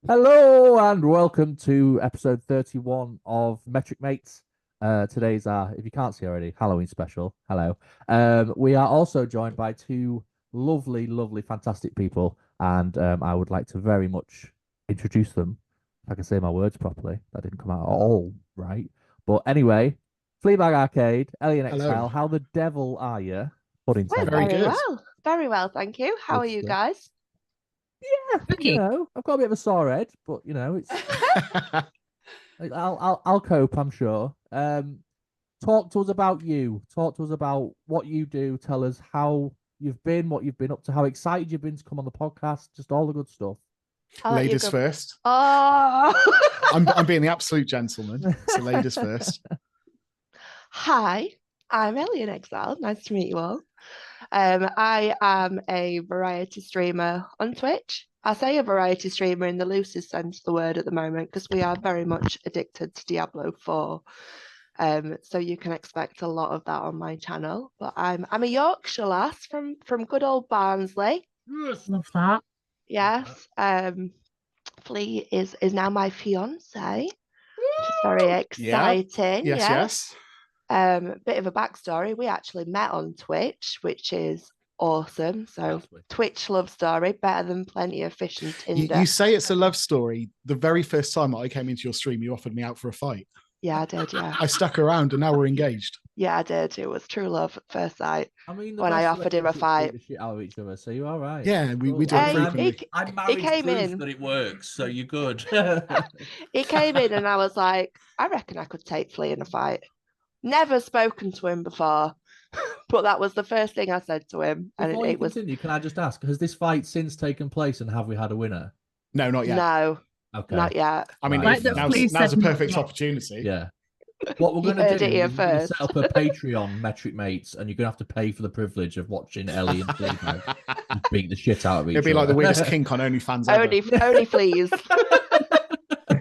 Hello and welcome to episode 31 of Metric Mates. Today's our, if you can't see already, Halloween special. Hello. We are also joined by two lovely, fantastic people, and I would like to very much introduce them. If I can say my words properly. That didn't come out at all right. But anyway, Fleabag Arcade, Hello. EllieInExile, how the devil are you? Pun We're intended. Very very good. well. Very well, thank you. How Good are you stuff. guys? I've got a bit of a sore head, but it's I'll cope, I'm sure. Talk to us about you. Talk to us about what you do. Tell us how you've been, what you've been up to, how excited you've been to come on the podcast, just all the good stuff. Ladies first. Oh. I'm being the absolute gentleman. So ladies first. Hi, I'm EllieInExile. Nice to meet you all. I am a variety streamer on Twitch. I say a variety streamer in the loosest sense of the word at the moment because we are very much addicted to Diablo 4. So you can expect a lot of that on my channel. But I'm a Yorkshire lass from good old Barnsley. Yes, love that. Yes. Flea is now my fiance, which is very exciting. Yes. Bit of a backstory. We actually met on Twitch, which is awesome. So Twitch love story, better than plenty of fish and Tinder. You say it's a love story. The very first time I came into your stream, you offered me out for a fight. Yeah, I did. Yeah. I stuck around and now we're engaged. Yeah, I did. It was true love at first sight. I mean, when I offered him a fight, the shit out of each other, so you're all right. Yeah, we do it frequently. I'm married came to proof in. that it works, so you're good. He came in and I was like, I reckon I could take Flea in a fight. Never spoken to him before, but that was the first thing I said to him. Before you continue, can I just ask, has this fight since taken place and have we had a winner? No, not yet. No, okay, not yet. I mean, Right, now's a perfect opportunity. Yeah. What we're going to do is we're gonna set up a Patreon, Metric Mates, and you're going to have to pay for the privilege of watching Ellie and Fleabag beat the shit out of each other. It'd be like the weirdest kink on OnlyFans ever. Only Fleas.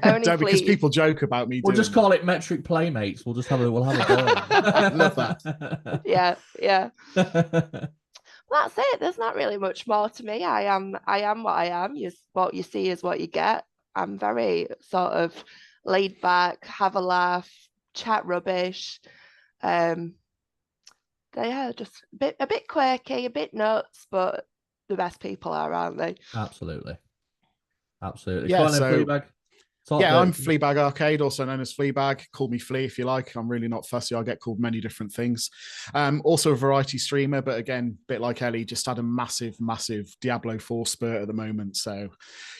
Don't, because people joke about me. We'll just call it Metric Playmates. We'll have a go. Love that. Yeah. That's it. There's not really much more to me. I am what I am. What you see is what you get. I'm very sort of laid back, have a laugh, chat rubbish. They are just a bit quirky, a bit nuts, but the best people are, aren't they? Absolutely. Yeah, Go on then, Fleabag. I'm FleabagArcade, also known as Fleabag. Call me Flea if you like. I'm really not fussy. I get called many different things. Also a variety streamer, but again, a bit like Ellie, just had a massive Diablo 4 spurt at the moment. So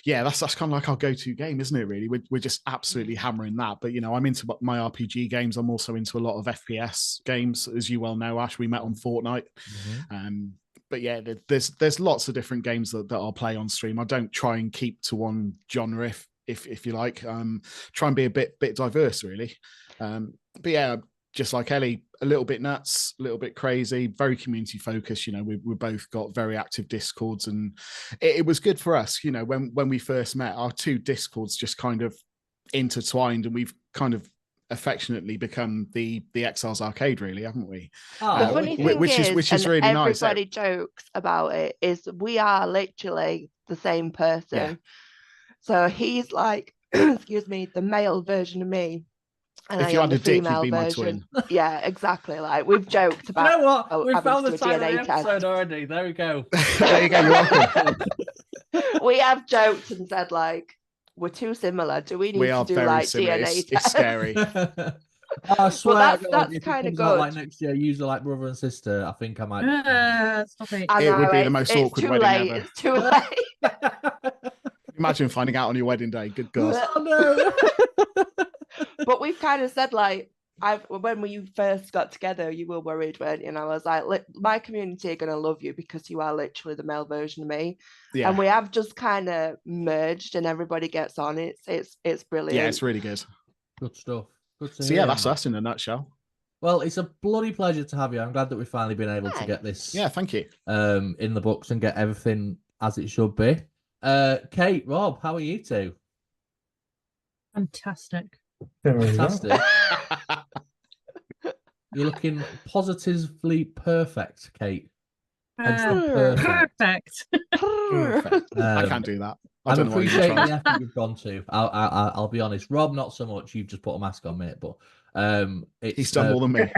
yeah, that's kind of like our go-to game, isn't it, really? We're just absolutely hammering that. But, I'm into my RPG games. I'm also into a lot of FPS games, as you well know, Ash. We met on Fortnite. Mm-hmm. But yeah, there's lots of different games that I'll play on stream. I don't try and keep to one genre if you like. Try and be a bit diverse, really. But yeah, just like Ellie, a little bit nuts, a little bit crazy, very community focused. We both got very active Discords, and it was good for us. When we first met, our two Discords just kind of intertwined, and we've kind of affectionately become the Exiles Arcade, really, haven't we? The funny thing which is really nice. Everybody jokes about it. Is we are literally the same person. Yeah. So he's like, excuse me, the male version of me. And if you had a dick, you'd be my twin. Yeah, exactly. Like we've joked about. You know what? We've found the title of the episode test already. There we go. There you go. You're welcome. We have joked and said like, we're too similar. Do we need to do like similar. DNA test? It's scary. I swear, that's kind of good. Like next year, use it like brother and sister. I think I might. Stop it. It would be the most awkward wedding ever. It's too late. Imagine finding out on your wedding day. Good God. Oh, no. But we've kind of said like, when we first got together, you were worried, weren't you? And I was like, my community are gonna love you because you are literally the male version of me. Yeah. And we have just kind of merged, and everybody gets on. It's brilliant. Yeah, it's really good. Good stuff. Good to so hear. Yeah, that's us in a nutshell. Well, it's a bloody pleasure to have you. I'm glad that we've finally been able to get this. Yeah, thank you. In the books and get everything as it should be. Kate, Rob, how are you two? Fantastic. Fantastic. You're looking positively perfect, Kate. Perfect. I can't do that. I'm don't know why you appreciating tried. the effort you've gone to. I'll be honest. Rob, not so much. You've just put a mask on, mate. But it's He's done more than me.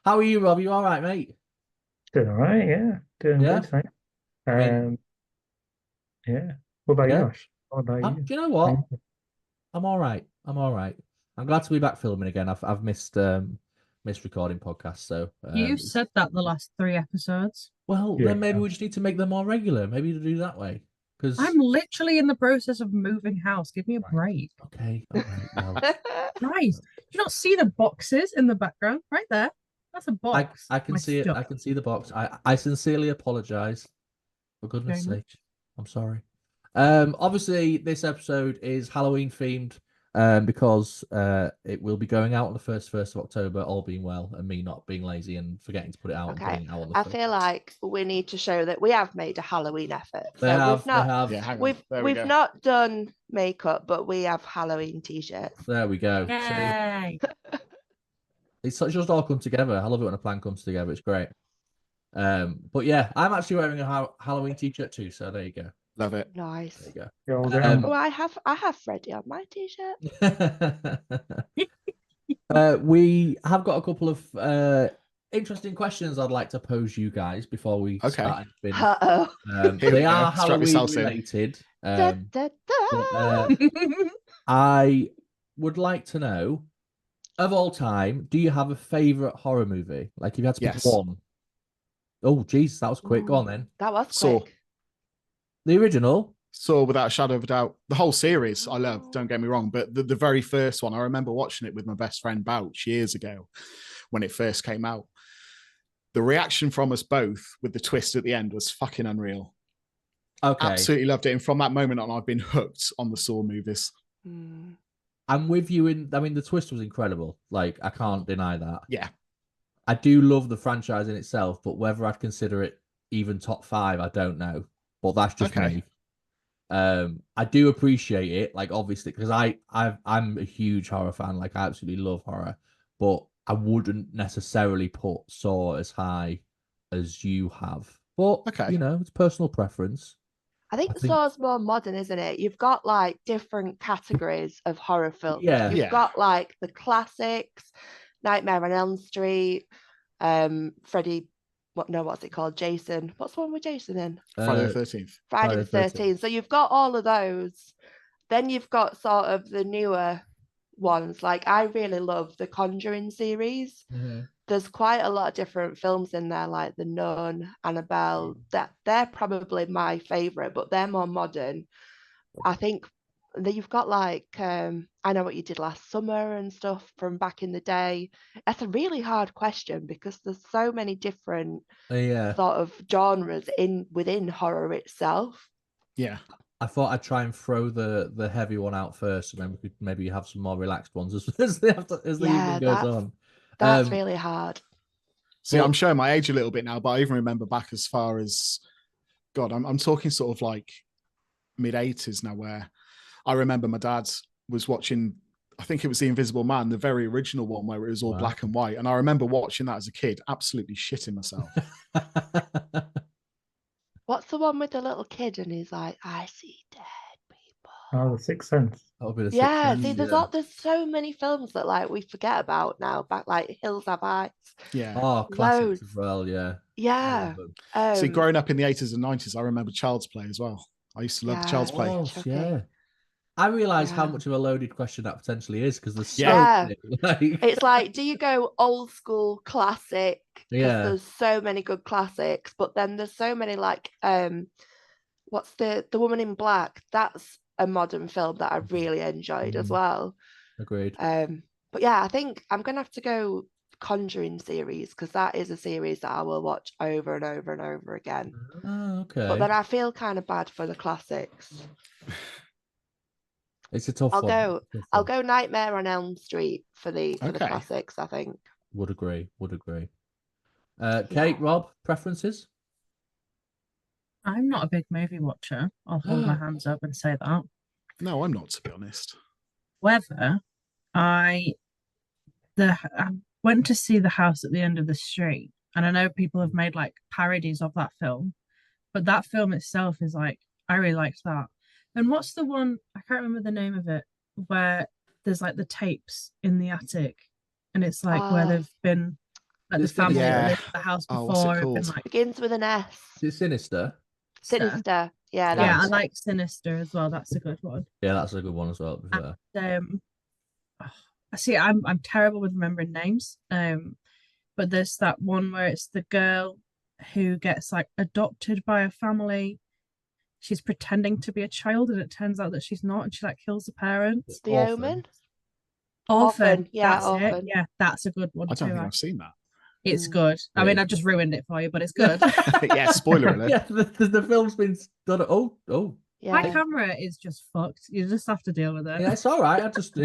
How are you, Rob? You all right, mate? Doing all right, yeah. Doing Yeah? good, thanks. I mean, Yeah. What about you, yeah. Ash? What about you? Do you know what? I'm all right. I'm all right. I'm glad to be back filming again. I've missed recording podcasts. So You've said that the last 3 episodes. well, Yeah. then maybe we just need to make them more regular. Maybe to do that way. Because I'm literally in the process of moving house. Give me a Right. break. okay, all right. Well, Guys, do you not see the boxes in the background? Right there. That's a box. I can My see it. stuff. I can see the box. I sincerely apologize. For goodness Very sake, I'm sorry. Obviously, this episode is Halloween themed. Because it will be going out on the first of October, all being well, and me not being lazy and forgetting to put it out and Okay. putting it out on the I 1st. feel like we need to show that we have made a Halloween effort. They So have. we've not They have. Yeah, hang on. we've There we we've go. not done makeup, but we have Halloween t-shirts. There we go. See? Yay. It's just all come together. I love it when a plan comes together. It's great. But yeah, I'm actually wearing a Halloween t-shirt too. So there you go. Love it. Nice. There you go. You're all down. Oh, I have Freddy on my t-shirt. We have got a couple of interesting questions I'd like to pose you guys before we Okay. start anything. Uh-oh. Here we They go. are Strap Halloween yourselves in. related. Da, da, da. But, I would like to know, of all time, do you have a favorite horror movie? Like, if you had to pick Yes. one. Oh, geez, that was quick. Go on Ooh, then. That was Saw. quick. The original. Saw without a shadow of a doubt. The whole series I love, don't get me wrong, but the very first one, I remember watching it with my best friend Bouch years ago when it first came out. The reaction from us both with the twist at the end was fucking unreal. Okay. Absolutely loved it. And from that moment on, I've been hooked on the Saw movies. Hmm. I'm with you in. I mean, the twist was incredible. Like, I can't deny that. Yeah. I do love the franchise in itself, but whether I'd consider it even top 5, I don't know. But that's just Okay. me. I do appreciate it, like, obviously, because I'm a huge horror fan. Like, I absolutely love horror, but I wouldn't necessarily put Saw as high as you have. But Okay. you know, it's personal preference. I think Saw's more modern, isn't it? You've got like different categories of horror films. Yeah. You've Yeah. got like the classics, Nightmare on Elm Street, Freddy, what's it called? Jason. What's the one with Jason in? Friday Uh, the 13th. Friday the 13th. So you've got all of those. Then you've got sort of the newer ones. Like, I really love the Conjuring series. mhm. There's quite a lot of different films in there, like The Nun, Annabelle. That they're probably my favorite, but they're more modern. I think that you've got like I Know What You Did Last Summer and stuff from back in the day. That's a really hard question because there's so many different Yeah. sort of genres within horror itself. Yeah. I thought I'd try and throw the heavy one out first, and then we could maybe have some more relaxed ones as the Yeah, evening goes on. That's really hard. See, Well- I'm showing my age a little bit now, but I even remember back as far as, God, I'm talking sort of like mid-80s now, where I remember my dad was watching, I think it was The Invisible Man, the very original one where it was all Wow. black and white. And I remember watching that as a kid, absolutely shitting myself. What's the one with the little kid and he's like, I see dead people. Oh, The Sixth Sense. That'll be the Yeah, sixth see, one, there's so many films that like we forget about now, back like Hills Have Eyes. Yeah. Oh, classics Loads. as well, yeah. Yeah. See, growing up in the 80s and 90s, I remember Child's Play as well. I used to love the Yeah. Child's Play. Oh, Chucky. yeah. I realise how Yeah. much of a loaded question that potentially is because there's so Yeah. many. Like, It's like, do you go old school classic? Because Yeah. there's so many good classics, but then there's so many like what's the Woman in Black? That's a modern film that I really enjoyed as Mhm. well. agreed. But yeah, I think I'm gonna have to go Conjuring series because that is a series that I will watch over and over and over again. Oh, okay. But then I feel kind of bad for the classics. It's a tough I'll one. go- Tough I'll one. go Nightmare on Elm Street for the Okay. classics, I think. Would agree. Kate, Rob, preferences? I'm not a big movie watcher. I'll hold my hands up and say that. No, I'm not, to be honest. Whether I went to see The House at the End of the Street, and I know people have made like parodies of that film, but that film itself is like I really liked that. And what's the one? I can't remember the name of it. Where there's like the tapes in the attic, and it's like where they've been, like the It's family Sinister. that Yeah. lived in the house Oh, what's it before have been called? like Begins with an S. Is it Sinister? Sinister. Yeah, Yeah, that's I it. like Sinister as well. That's a good one. Yeah, that's a good one as well. To be fair. I see. I'm terrible with remembering names. But there's that one where it's the girl who gets like adopted by a family. She's pretending to be a child, and it turns out that she's not, and she like kills the parents. The Orphan. Omen. Orphan. Yeah, That's Orphan. it. Yeah, that's a good one I don't too. think I've seen that. It's Mm. good. I Yeah, mean, it's I've just ruined it for you, but it's good. Yeah, spoiler alert. Yeah, the film's been done. Oh, My Yeah. camera is just fucked. You just have to deal with it. yeah, it's all right. I just.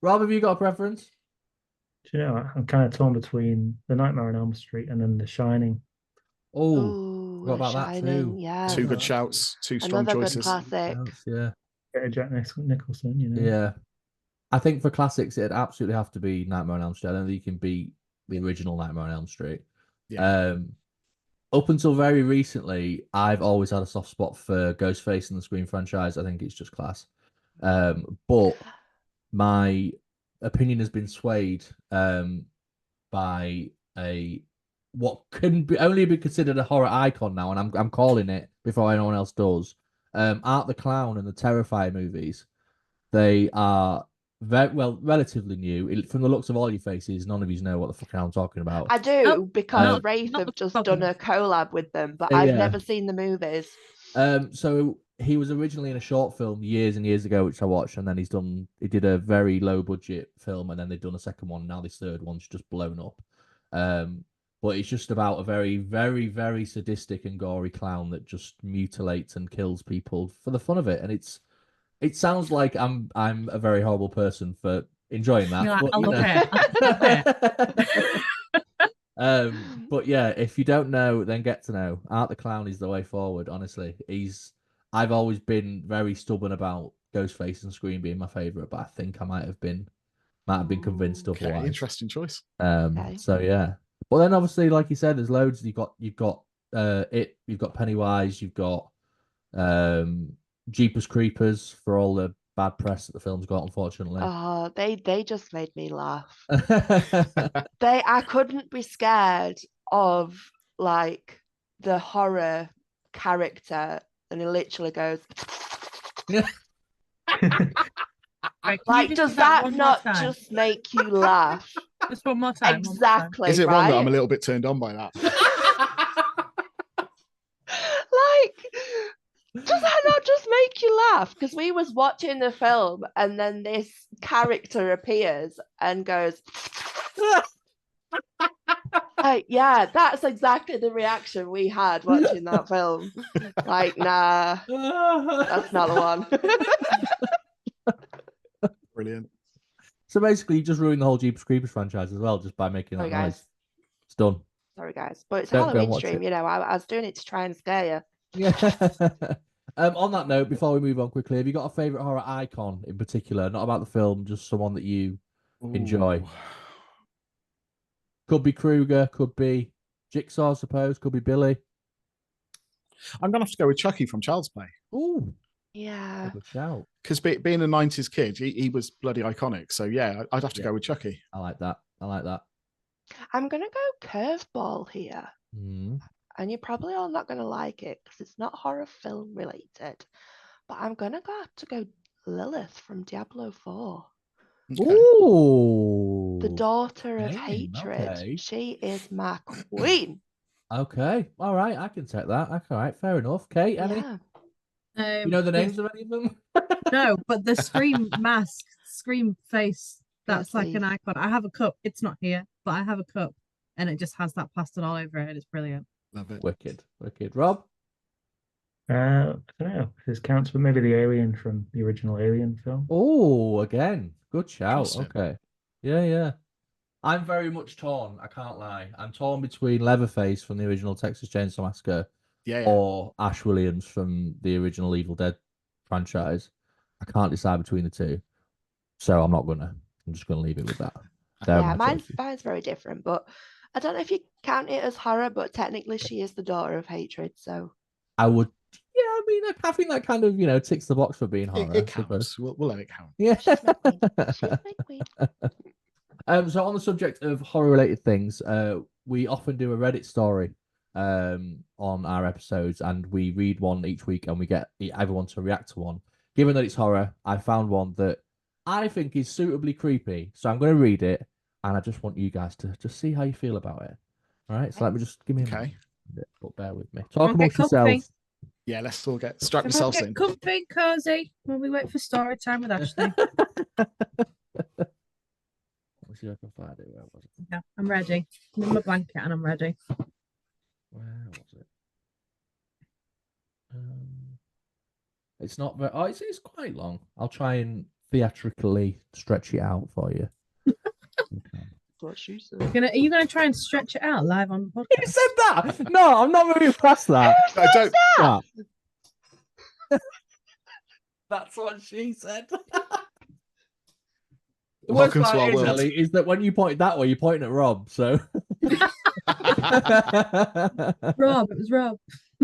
Rob, have you got a preference? Do you know, I'm kind of torn between The Nightmare on Elm Street and then The Shining. Oh, Ooh, forgot about that Shining, too. yeah. Two good shouts, two strong Another good choices. classic. Yeah, Get a Jack Nicholson, you know. yeah. I think for classics, it'd absolutely have to be Nightmare on Elm Street. I don't think you can beat the original Nightmare on Elm Street. Yeah. Up until very recently, I've always had a soft spot for Ghostface in the Scream franchise. I think it's just class. But my opinion has been swayed by what can only be considered a horror icon now, and I'm calling it before anyone else does. Art the Clown and the Terrifier movies. They are relatively new. From the looks of all your faces, none of you know what the fuck I'm talking about. I do Oh, because not Wraith have the just problem. done a collab with them, but Yeah. I've never seen the movies. So he was originally in a short film years and years ago, which I watched, and then he did a very low budget film, and then they've done a second one. Now this third one's just blown up. But it's just about a very, very, very sadistic and gory clown that just mutilates and kills people for the fun of it, and it sounds like I'm a very horrible person for enjoying that. You're like, but, I'll you look know. at it. But yeah, if you don't know, then get to know. Art the Clown is the way forward. Honestly, I've always been very stubborn about Ghostface and Scream being my favorite, but I think I might have been convinced Okay, otherwise. Interesting choice. Okay. So yeah, but then obviously, like you said, there's loads. You've got you've got Pennywise, you've got Jeepers Creepers for all the bad press that the film's got, unfortunately. Oh, they just made me laugh. I couldn't be scared of like the horror character, and he literally goes Right, can you like, just does do that one more not time? just make you laugh? Just one more time. one more time. Exactly. Is it wrong that I'm a right? little bit turned on by that? Like, does that not just make you laugh? Because we was watching the film, and then this character appears and goes. Yeah, that's exactly the reaction we had watching that film. Like, nah, that's not the one. Brilliant. So basically, you just ruined the whole Jeepers Creepers franchise as well, just by making that Sorry, noise. guys. It's done. Sorry, guys, but it's a Don't go and Halloween watch stream. it. You know, I was doing it to try and scare you. Yeah. On that note, before we move on quickly, have you got a favorite horror icon in particular? Not about the film, just someone that you enjoy. Ooh. Could be Kruger, could be Jigsaw, I suppose, could be Billy. I'm gonna have to go with Chucky from Child's Play. Ooh, Yeah. good shout. Because being a 90s kid, he was bloody iconic. So yeah, I'd have to Yeah. go with Chucky. I like that. I'm gonna go curveball here, Mm. and you're probably all not gonna like it because it's not horror film related. But I'm gonna have to go Lilith from Diablo 4. Okay. Ooh. The daughter of Damn, hatred. okay. She is my queen. Okay. All right. I can take that. All right. Fair enough. Kate, any? Yeah. You know the the- names of any of them? No, but the Scream mask, Scream face, that's Yes, like an please. icon. I have a cup. It's not here, but I have a cup, and it just has that plastered all over it. It's brilliant. Love it. Wicked. Rob? I don't know if this counts, but maybe the alien from the original Alien film. Oh, again. Good shout. Interesting. Okay. Yeah. I'm very much torn. I can't lie. I'm torn between Leatherface from the original Texas Chainsaw Massacre Yeah. or Ash Williams from the original Evil Dead franchise. I can't decide between the two. So I'm not gonna. I'm just gonna leave it with that. They're Yeah, my mine's choices. very different, but I don't know if you count it as horror, but technically she is the daughter of hatred, so I would Yeah, I mean, I think that kind of, ticks the box for being horror. It counts. We'll let it count. Yeah. She's my queen. She's my queen. So on the subject of horror-related things, we often do a Reddit story on our episodes, and we read one each week, and we get everyone to react to one. Given that it's horror, I found one that I think is suitably creepy, so I'm going to read it, and I just want you guys to just see how you feel about it. All right, so let me just give me a minute, but bear with me. Talk Okay, amongst yourselves. Yeah, let's all strap Come on, yourselves get in. comfy, cozy while we wait for story time with Ashley. Let me see if I can find it. Where was it? Yeah, I'm ready. I'm in my blanket and I'm ready. Where was it? It's not very. Oh, it's quite long. I'll try and theatrically stretch it out for you. Okay. What she said. Are you gonna try and stretch it out live on the You podcast? said that. No, I'm not moving past that. I don't. That. That's what she said. The Welcome worst to part our is, world. Ellie, is that when you point that way, you're pointing at Rob. So. Rob, it was Rob.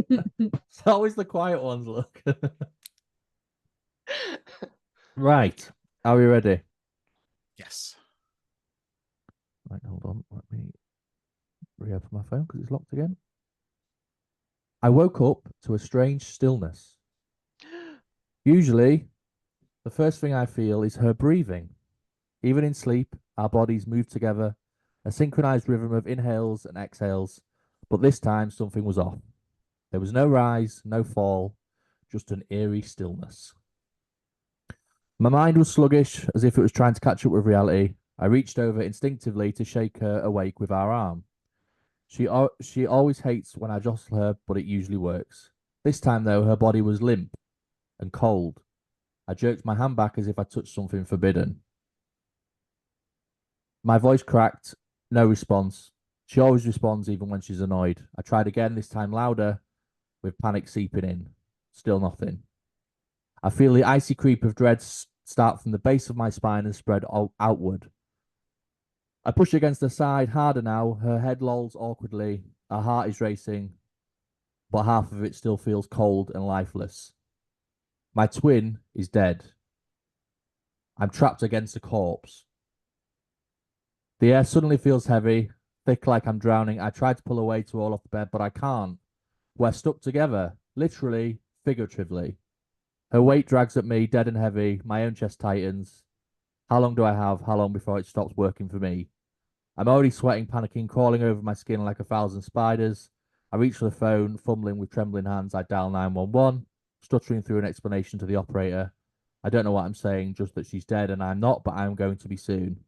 It's always the quiet ones. Look. Right. Are we ready? Yes. Right, hold on. Let me reopen my phone because it's locked again. I woke up to a strange stillness. Usually, the first thing I feel is her breathing. Even in sleep, our bodies move together, a synchronized rhythm of inhales and exhales, but this time something was off. There was no rise, no fall, just an eerie stillness. My mind was sluggish, as if it was trying to catch up with reality. I reached over instinctively to shake her awake with our arm. She always hates when I jostle her, but it usually works. This time, though, her body was limp and cold. I jerked my hand back as if I touched something forbidden. My voice cracked, no response. She always responds even when she's annoyed. I tried again, this time louder, with panic seeping in. Still nothing. I feel the icy creep of dread start from the base of my spine and spread outward. I push against her side harder now. Her head lolls awkwardly. Her heart is racing, but half of it still feels cold and lifeless. My twin is dead. I'm trapped against a corpse. The air suddenly feels heavy, thick like I'm drowning. I try to pull away to roll off the bed, but I can't. We're stuck together, literally, figuratively. Her weight drags at me, dead and heavy. My own chest tightens. How long do I have? How long before it stops working for me? I'm already sweating, panicking, crawling over my skin like 1,000 spiders. I reach for the phone, fumbling with trembling hands. I dial 911, stuttering through an explanation to the operator. I don't know what I'm saying, just that she's dead and I'm not, but I'm going to be soon.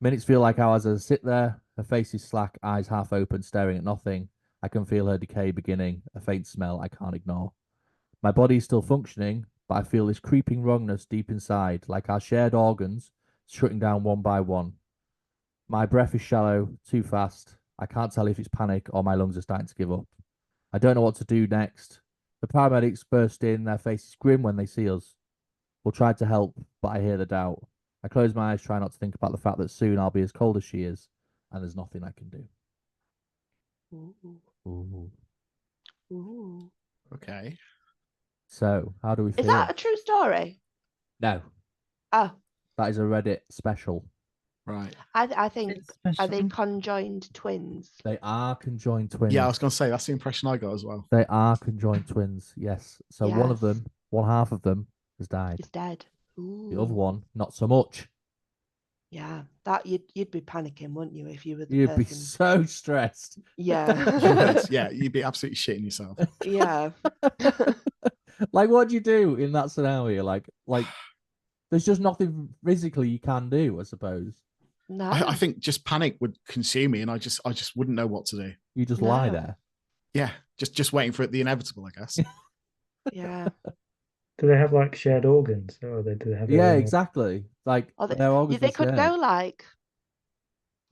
Minutes feel like hours as I sit there. Her face is slack, eyes half open, staring at nothing. I can feel her decay beginning, a faint smell I can't ignore. My body is still functioning, but I feel this creeping wrongness deep inside, like our shared organs shutting down one by one. My breath is shallow, too fast. I can't tell if it's panic or my lungs are starting to give up. I don't know what to do next. The paramedics burst in, their faces grim when they see us. We'll try to help, but I hear the doubt. I close my eyes, try not to think about the fact that soon I'll be as cold as she is, and there's nothing I can do. Ooh. Ooh. Okay. So, how do we feel? Is that a true story? No, Oh, that is a Reddit special. Right. I think, It's are they special. conjoined twins? They are conjoined twins. Yeah, I was going to say that's the impression I got as well. They are conjoined twins, yes. So one of Yes. them, one half of them, has died. He's dead. Ooh. The other one, not so much. Yeah, that you'd be panicking, wouldn't you, if you were the You'd be person? so stressed. Yeah. Yeah, you'd be absolutely shitting yourself. Yeah. Like, what do you do in that scenario? Like, there's just nothing physically you can do, I suppose. No. I think just panic would consume me, and I just wouldn't know what to do. You just lie No. there. Yeah, just waiting for the inevitable, I guess. Yeah. Do they have like shared organs, or do they have their Yeah, own- exactly. Like, Or their organs they are could shared. go like,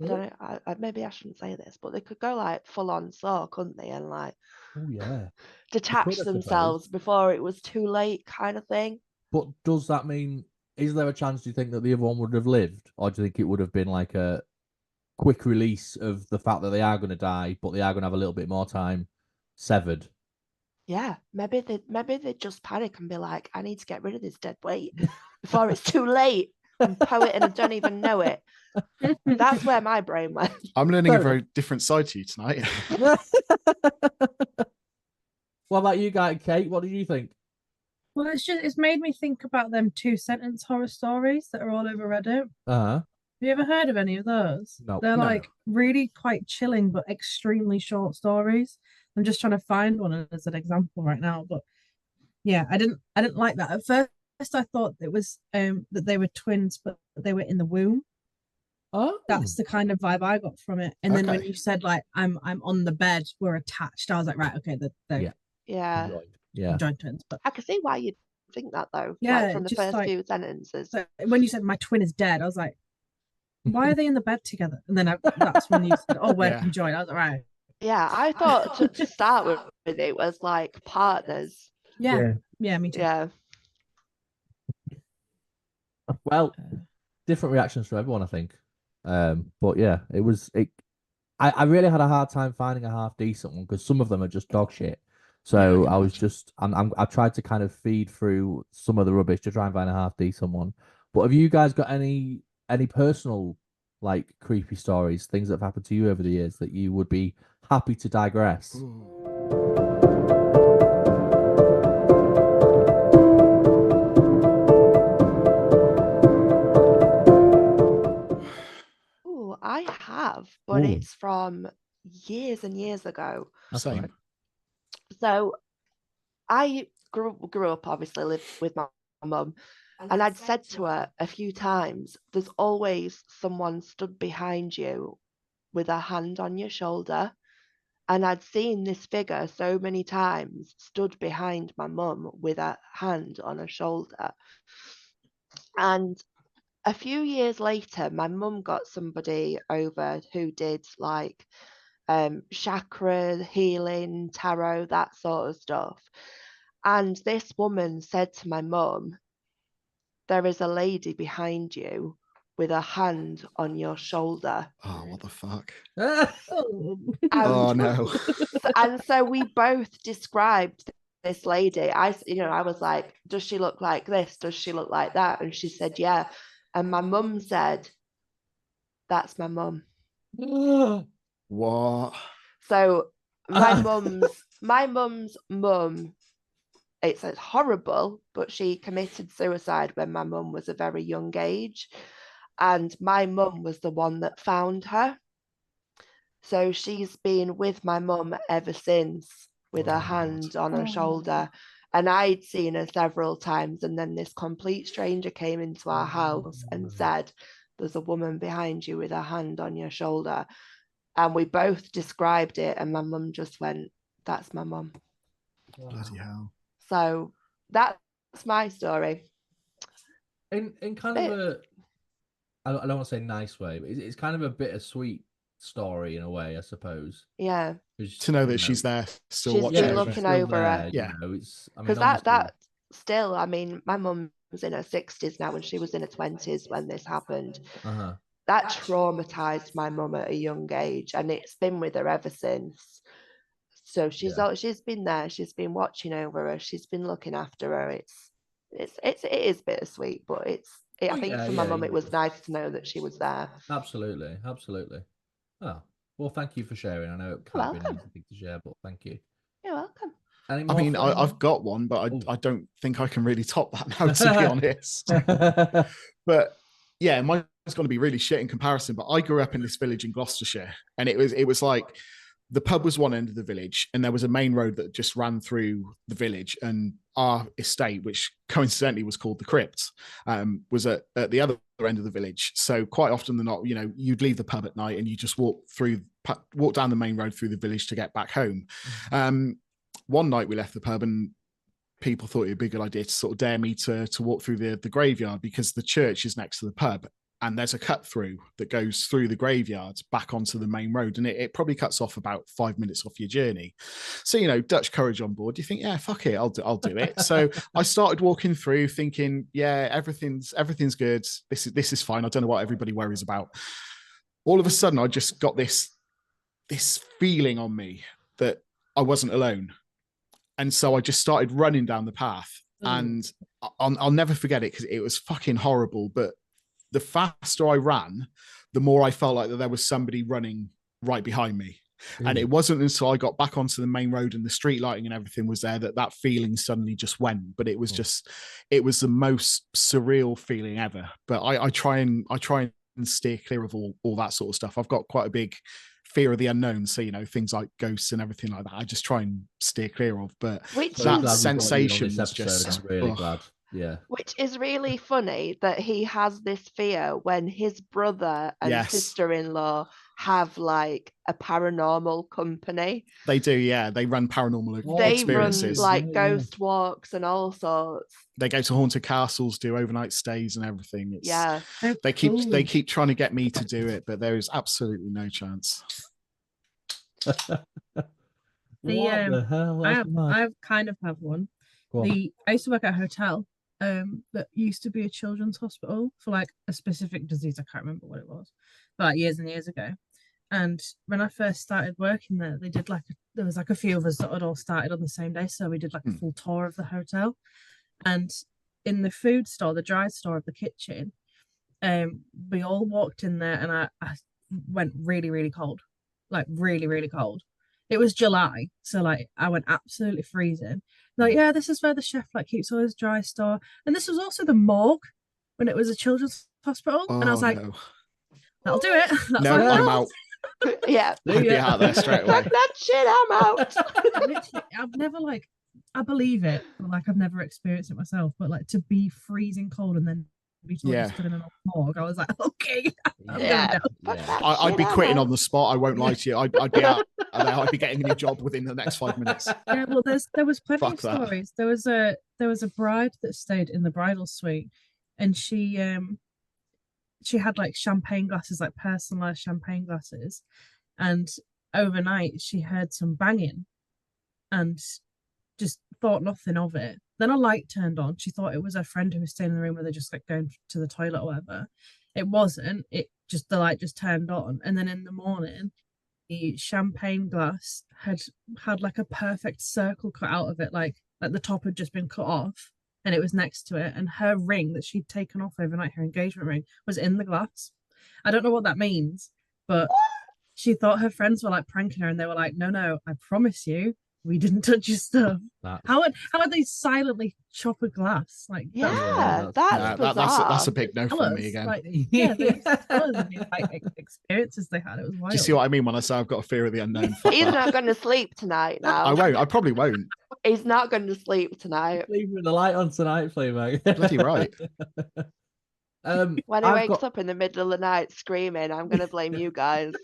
I don't know, maybe I shouldn't say this, but they could go like full on saw, couldn't they? And like Oh, yeah. detach I suppose. themselves before it was too late, kind of thing. But does that mean, is there a chance, do you think, that the other one would have lived? Or do you think it would have been like a quick release of the fact that they are going to die, but they are going to have a little bit more time severed? Yeah, maybe they just panic and be like, I need to get rid of this dead weight before it's too late and poe it and I don't even know it. That's where my brain went. I'm learning a very different side to you tonight. What about you guys, Kate? What did you think? Well, it's made me think about them 2-sentence horror stories that are all over Reddit. Uh-huh. Have you ever heard of any of those? No. They're No. like really quite chilling but extremely short stories. I'm just trying to find one as an example right now, but yeah, I didn't like that. At first I thought it was that they were twins, but they were in the womb. Oh, That's the kind of vibe I got from it. And then when Okay. you said like I'm on the bed, we're attached, I was like, right, okay, they're Yeah. yeah. joint twins. But I can see why you'd think that though. Yeah, Like from the just first like- few sentences. so when you said my twin is dead, I was like, why are they in the bed together? And then that's when you said, oh, we're Yeah. conjoined. I was like, right. Yeah, I thought to start with it was like partners. Yeah, me too. Yeah. Well, different reactions from everyone, I think. But yeah, I really had a hard time finding a half decent one because some of them are just dog shit. So Yeah, I I can was just I tried to kind of feed through some of the rubbish to try and find a half decent one. But have you guys got any personal like creepy stories, things that have happened to you over the years that you would be happy to digress? Ooh. Ooh, I have, but Ooh. it's from years and years ago. That's Same. right. So I grew up, obviously, lived with my mum, and I'd said to her a few times, there's always someone stood behind you with a hand on your shoulder. And I'd seen this figure so many times stood behind my mum with a hand on her shoulder. And a few years later, my mum got somebody over who did like chakra healing, tarot, that sort of stuff. And this woman said to my mum, there is a lady behind you with a hand on your shoulder. Oh, what the fuck? Oh. Oh no. And so we both described this lady. I was like, does she look like this? Does she look like that? And she said, yeah. And my mum said, that's my mum. What? So my mum's mum, it's horrible, but she committed suicide when my mum was a very young age. And my mum was the one that found her. So she's been with my mum ever since with her hand on her shoulder. And I'd seen her several times. And then this complete stranger came into our house and said, there's a woman behind you with her hand on your shoulder. And we both described it. And my mum just went, that's my mum. Bloody hell. So that's my story. In kind of a, I don't want to say nice way, but it's kind of a bittersweet story in a way, I suppose. Yeah. To know that she's there still She's watching. been over. looking over her. Yeah. Because that still, I mean, my mum was in her 60s now and she was in her 20s when this happened. Uh-huh. That traumatized my mum at a young age, and it's been with her ever since. So she's been there. She's been watching over her. She's been looking after her. It is bittersweet, but I think for my mum it was nice to know that she was there. Absolutely. Oh, well, thank you for sharing. I know it You're can't be an welcome. easy thing to share, but thank you. You're welcome. Any I more mean, for I've got one, but Ooh. I don't think I can really top that now, to be honest. anyone? But yeah, mine's going to be really shit in comparison. But I grew up in this village in Gloucestershire, and it was like the pub was one end of the village, and there was a main road that just ran through the village, and our estate, which coincidentally was called the Crypt, was at the other end of the village. So quite often than not, you'd leave the pub at night and you just walk down the main road through the village to get back home. One night we left the pub and people thought it'd be a good idea to sort of dare me to walk through the graveyard, because the church is next to the pub and there's a cut through that goes through the graveyard back onto the main road, and it probably cuts off about 5 minutes off your journey. So Dutch courage on board, you think, yeah, fuck it, I'll do it. So I started walking through thinking, yeah, everything's good, this is fine, I don't know what everybody worries about. All of a sudden I just got this feeling on me that I wasn't alone. And so I just started running down the path, and I'll never forget it because it was fucking horrible. But the faster I ran, the more I felt like that there was somebody running right behind me. And it wasn't until I got back onto the main road and the street lighting and everything was there that feeling suddenly just went. But it was it was the most surreal feeling ever. But I try and steer clear of all that sort of stuff. I've got quite a big fear of the unknown, so things like ghosts and everything like that I just try and steer clear of. But that sensation was just I'm really glad. Yeah, which is really funny that he has this fear when his brother and sister-in-law have like a paranormal company. They do, yeah. They run paranormal experiences. Run like ghost walks and all sorts. They go to haunted castles, do overnight stays and everything. They keep trying to get me to do it, but there is absolutely no chance. What the hell? I kind of have one. I used to work at a hotel that used to be a children's hospital for like a specific disease. I can't remember what it was, but like years and years ago. And when I first started working there, they did there was like a few of us that had all started on the same day, so we did like a full tour of the hotel. And in the food store, the dry store of the kitchen, we all walked in there, and I went really, really cold, like really, really cold. It was July, so like I went absolutely freezing. Like, yeah, this is where the chef like keeps all his dry store, and this was also the morgue when it was a children's hospital. And I was like, that'll do it. That's no, I'm out. Yeah, I'd be out there straight away. Fuck that shit, I'm out. Literally, I've never I believe it, but like I've never experienced it myself. But like to be freezing cold and then be stood in an morgue, I was like, okay, I'd be quitting on the spot. I won't lie to you. I'd be out. I'd be getting a new job within the next 5 minutes. Yeah, well, there was plenty of stories. There was a bride that stayed in the bridal suite, and she had like champagne glasses, like personalized champagne glasses, and overnight she heard some banging, and just thought nothing of it. Then a light turned on. She thought it was her friend who was staying in the room where they're just like going to the toilet or whatever. It wasn't. The light just turned on, and then in the morning, the champagne glass had like a perfect circle cut out of it, like the top had just been cut off, and it was next to it. And her ring that she'd taken off overnight, her engagement ring, was in the glass. I don't know what that means, but she thought her friends were like pranking her, and they were like, no, I promise you, we didn't touch your stuff. How would they silently chop a glass? Like, that's a big no from me again. Like, like experiences they had. It was wild. Do you see what I mean when I say I've got a fear of the unknown? He's not going to sleep tonight now. I won't. I probably won't. He's not going to sleep tonight. Leaving the light on tonight, Fleabag. Bloody right. When he wakes up in the middle of the night screaming, I'm going to blame you guys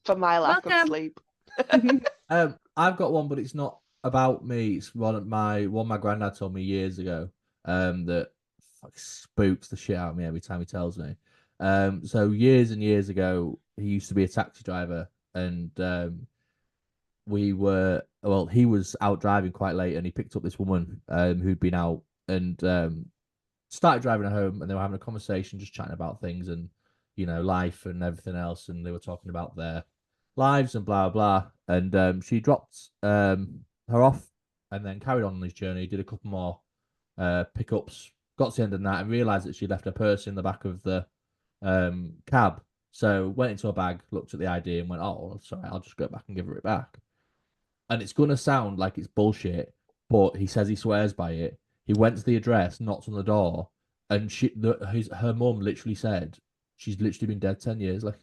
for my lack of sleep. I've got one, but it's not about me. It's one my granddad told me years ago. That spooks the shit out of me every time he tells me. So years and years ago, he used to be a taxi driver, and he was out driving quite late, and he picked up this woman who'd been out and started driving her home, and they were having a conversation, just chatting about things and life and everything else, and they were talking about their lives and blah blah. And she dropped her off and then carried on his journey, did a couple more pickups, got to the end of the night and realized that she left her purse in the back of the cab. So went into a bag, looked at the ID and went, oh, sorry, I'll just go back and give her it back. And it's going to sound like it's bullshit, but he says he swears by it. He went to the address, knocked on the door, and her mum literally said she's literally been dead 10 years. Like,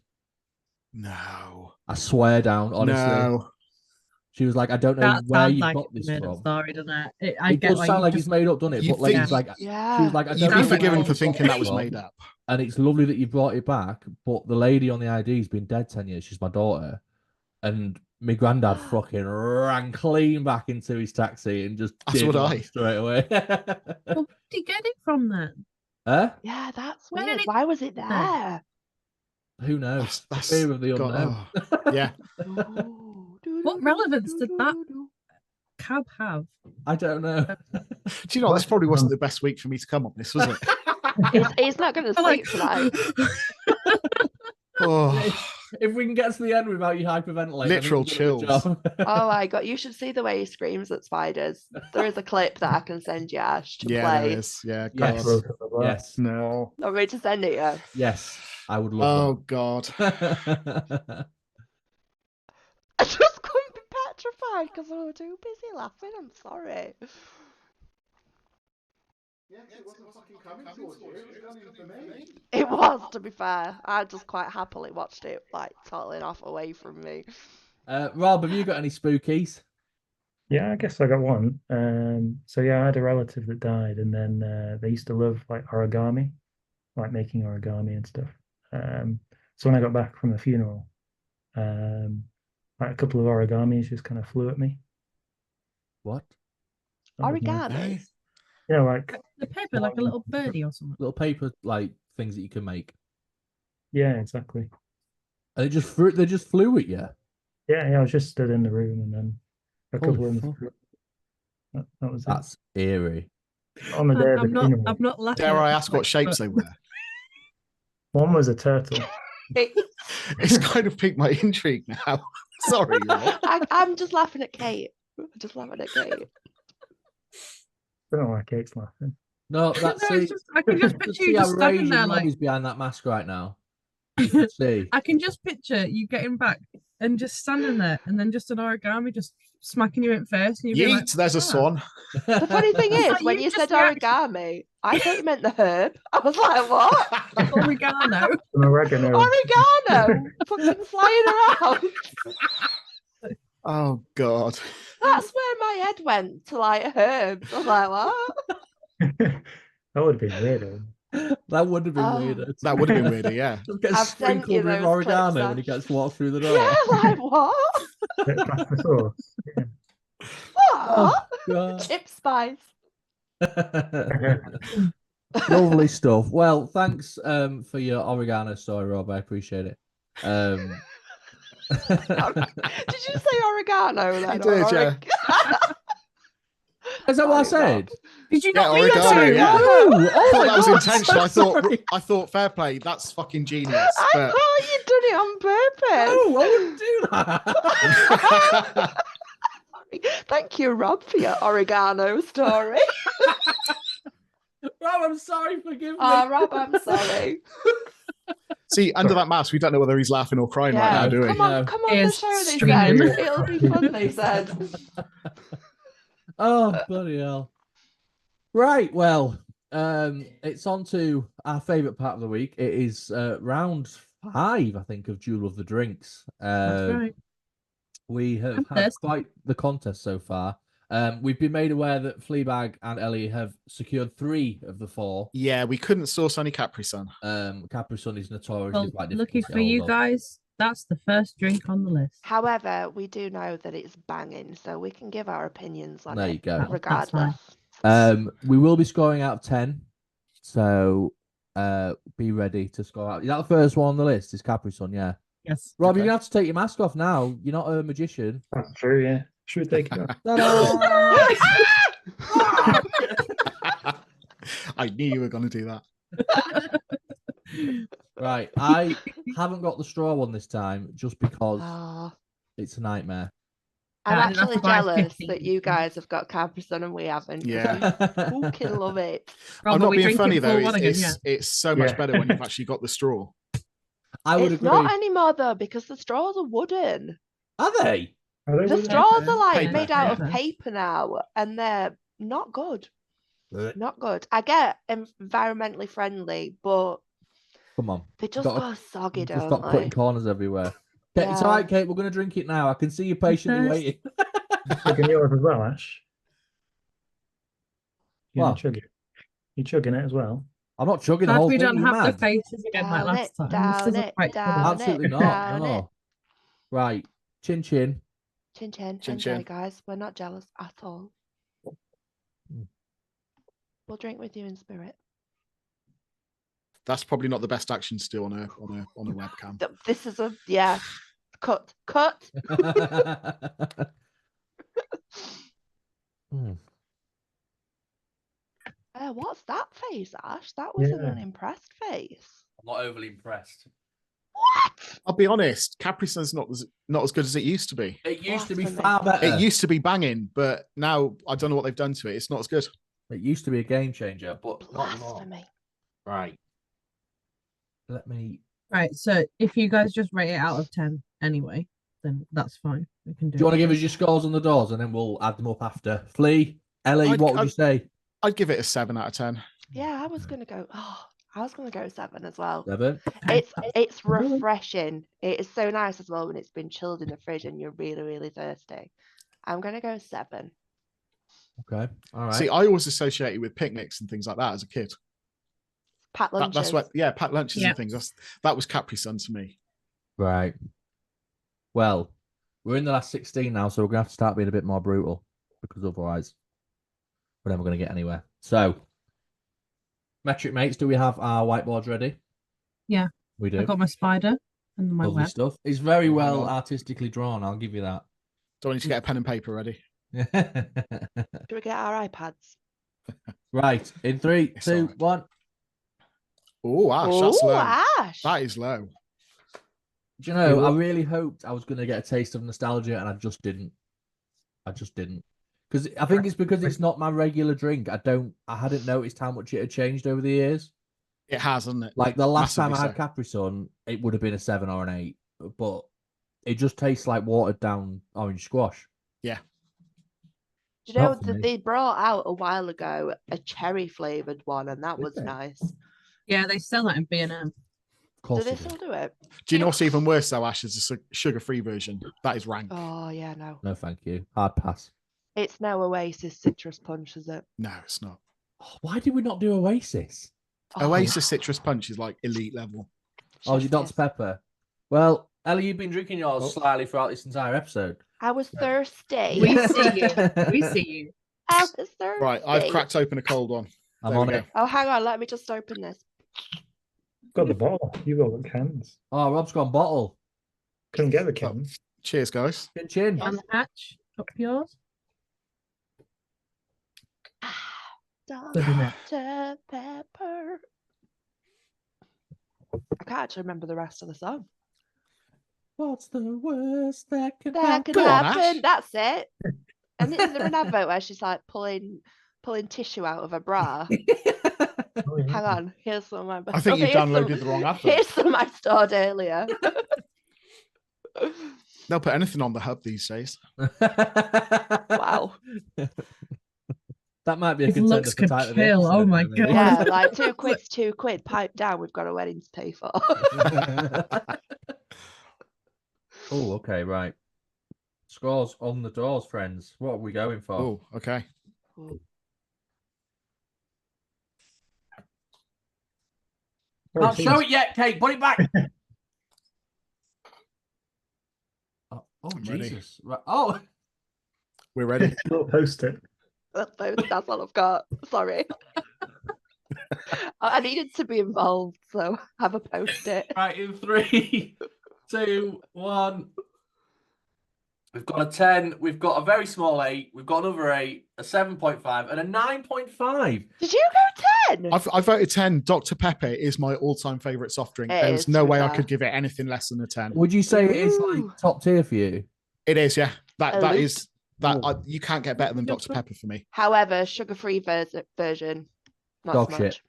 no, I swear down, honestly. No. She was like, I don't know where you got this from. Story, doesn't it? It does sound like it's made up, doesn't it? But like, she was like, I don't know. You'd be forgiven for thinking that was made up. And it's lovely that you brought it back, but the lady on the ID has been dead 10 years. She's my daughter. And my granddad fucking ran clean back into his taxi and just straight away. Well, where did he get it from then? Yeah, that's weird. Why was it there? Who knows? That's fear of the unknown. Yeah. What relevance did that cab have? I don't know. Do you know, this probably wasn't the best week for me to come on this, was it? He's not going to sleep tonight. if we can get to the end without you hyperventilating, Literal I think we've done a good job. Oh my god, you should see the way he screams at spiders. There is a clip that I can send you, Ash, to Yeah, play. there is. Yeah, Yes. God. Yes. No. Want me to send it you? Yes. I would Oh love God. that. I just couldn't be petrified because I was too busy laughing. I'm sorry. It was, to be fair. I just quite happily watched it, like, toddling off away from me. Rob, have you got any spookies? Yeah, I guess I got one. So yeah, I had a relative that died, and then they used to love like origami, like making origami and stuff. So when I got back from the funeral, like a couple of origamis just kind of flew at me. What? That was nice. Origami. Yeah, like The paper, like a little birdie or something. Little paper like things that you can make. yeah, exactly. And they just flew at you. Yeah, I was just stood in the room, and then a Holy couple of them. fuck. That was it. That's eerie. On the day of the funeral. I'm not laughing. Dare I at ask what it, shapes but- they were? One was a turtle. It's kind of piqued my intrigue now. Sorry, Rob. I'm just laughing at Kate. Just laughing at Kate. I don't know why Kate's laughing. No, that's No, it's just, I can just picture you see how just standing raging there Rob like. is behind that mask right now. You can see. I can just picture you getting back and just standing there, and then just an origami just smacking you in the face, and you'd be like, Yeet, there's a "Ah." swan. The funny thing It's is, like when you you just said origami, I thought you meant the herb. I was like, what? Oregano. Some oregano. Oregano fucking flying around. Oh God. That's where my head went to, like, herbs. I was like, what? That would be weird. That would have been Oh. weird. That would have been weirder, yeah. Just get I've sent you sprinkled with those clips, oregano when he Ash. gets walked through the door. Yeah, like, what? Pasta sauce. Yeah. What? God. Chip spice. Lovely stuff. Well, thanks for your oregano story, Rob. I appreciate it. Did you say oregano then? You did, yeah. Is that what I Sorry, said? Rob. Did you Yeah, not mean to oregano, say yeah. that? Oh, I thought my that was God, intentional. sorry. I thought fair play. That's fucking genius. I But thought you'd done it on purpose. No, I wouldn't do that. Thank you, Rob, for your oregano story. Rob, I'm sorry. Forgive me. Oh, Rob, I'm sorry. see, under that mask, we don't know whether he's laughing or crying right Yeah, now, do we? come on, No. come on the Yes, show, they streaming. said. It'll be fun, they said. Oh, bloody hell. Right, well, it's on to our favourite part of the week. It is round 5, I think, of Duel of the Drinks. That's right. We have I'm had thirsty. quite the contest so far. We've been made aware that Fleabag and Ellie have secured 3 of the 4. Yeah, we couldn't source any Capri Sun. Capri Sun is notoriously Well, quite difficult lucky to get for you hold of. guys, that's the first drink on the list. However, we do know that it's banging, so we can give our opinions on There it you go. That's regardless. We will be scoring out of 10, so be ready to score out. Is that the first one on the list? Is Capri Sun? Yeah. Yes. Rob, Okay. you're gonna have to take your mask off now. You're not a magician. That's true, yeah. Should we take it off? Ta-da! I knew you were going to do that. Right, I haven't got the straw one this time just because Oh, it's a nightmare. I'm Yeah, I didn't have actually to buy jealous 15 that you guys have got Capri Sun and we haven't. 'cause Yeah. we fucking love it. I'm not being funny though. though. It's so much Yeah. better when you've actually got the straw. I would It's agree. not anymore though, because the straws are wooden. Are they? Are they The wooden? straws are like Paper, made out of yeah. paper now, and they're not good. Not good. I get environmentally friendly, but Come on. they just Gotta- go soggy, Just don't stop cutting they? corners everywhere. Okay, it's Yeah. all right, Kate. We're going to drink it now. I can see you patiently First. waiting. Chugging yours as well, Ash. You're What? chugging. You're chugging it as well. I'm not chugging the Glad whole we thing. don't you have mad? the faces again like Down last it, time. down This is it, quite down funny. Absolutely it, not. down No. it. Right. Chin chin. Chin chin. Chin Enjoy, chin. guys. We're not jealous at all. Mm. We'll drink with you in spirit. That's probably not the best action to do on a webcam. This is a cut. Hmm. What's that face, Ash? That was an Yeah. unimpressed face. I'm not overly impressed. What? I'll be honest, Capri Sun's not as good as it used to be. It used to be Blasphemy. far better. It used to be banging, but now I don't know what they've done to it. It's not as good. It used to be a game changer, but not anymore. Blasphemy. Right. Let me. Right, so if you guys just rate it out of 10 anyway, then that's fine. We can do Do you want to it. give us your scores on the doors and then we'll add them up after? Flea, Ellie, what would you say? I'd give it a 7 out of 10. Yeah, I was gonna go. Oh, I was gonna go 7 as well. 7. It's refreshing. It is so nice as well when it's been chilled in the fridge and you're really, really thirsty. I'm gonna go 7. Okay. All right. See, I always associate it with picnics and things like that as a kid. Packed lunches. That's what, yeah, packed lunches Yeah. and things. That was Capri Sun to me. Right. Well, we're in the last 16 now, so we're going to have to start being a bit more brutal because otherwise we're never going to get anywhere. So, Metric Mates, do we have our whiteboards ready? Yeah. We do. I got my spider and my Lovely web. stuff. It's very Hang well on. artistically drawn, I'll give you that. Do I need to get a pen and paper ready? Do we get our iPads? Right. In 3, It's 2, all right. 1. Oh, Ash, that's Ooh, low. Ash. That is low. Do you know, I really hoped I was going to get a taste of nostalgia, and I just didn't. Because I think it's because it's not my regular drink. I hadn't noticed how much it had changed over the years. It has, hasn't it? Like the last time I Massively had so. Capri Sun, it would have been a 7 or an 8, but it just tastes like watered down orange squash. Do you know Not for that me. they brought out a while ago a cherry flavored one, and that Did was they? nice. Yeah, they sell that in B&M. Of Do course, they it is. still do it? Do you know what's even worse though, Ash? Is the sugar-free version. That is rank. Oh yeah, no. No, thank you. Hard pass. It's no Oasis citrus punch, is it? No, it's not. Oh, why did we not do Oasis? Oh, Oasis Citrus Punch is like elite level. Oh, is it Dr. Chef's kiss. Pepper? Well, Ellie, you've been drinking yours Oh. slyly throughout this entire episode. I was thirsty. We see you. We see you. I was thirsty. Right, I've cracked open a cold one. I'm There we on go. it. Oh, hang on. Let me just open this. Got the bottle. You got the cans. Oh, Rob's gone bottle. Couldn't get the cans. Cheers, guys. Chin chin. And the hatch up yours. Dr. Pepper. I can't actually remember the rest of the song. What's the worst that could That could Go on, happen. Ash. That's it. And is there an advert where she's like pulling tissue out of her bra? Oh, yeah. Hang on. Here's some of my. I think you've downloaded the wrong advert. Here's some I stored earlier. They'll put anything on the hub these days. Wow. That might be a His contender looks for could title of the kill. Oh episode, my maybe. God. Yeah, like 2 quid's 2 quid. Pipe down. We've got a wedding to pay for. Oh, okay, right. Scores on the doors, friends. What are we going for? Oh, okay. Can't show it yet, Kate. Put it back. Oh, I'm ready. Jesus. Right. Oh, We're ready. We'll post it. That's all I've got. Sorry. I needed to be involved, so have a post-it. right. In 3, 2, 1. We've got a 10. We've got a very small 8. We've got another 8, a 7.5, and a 9.5. Did you go 10? I voted 10. Dr. Pepper is my all-time favorite soft drink. It There's is, no to be way I fair. could give it anything less than a 10. Would you say it is Ooh. like top tier for you? It is, yeah. That Elite. is that. Ooh. You can't get better than Yep. Dr. Pepper for me. However, sugar-free version, not Dog so shit. much.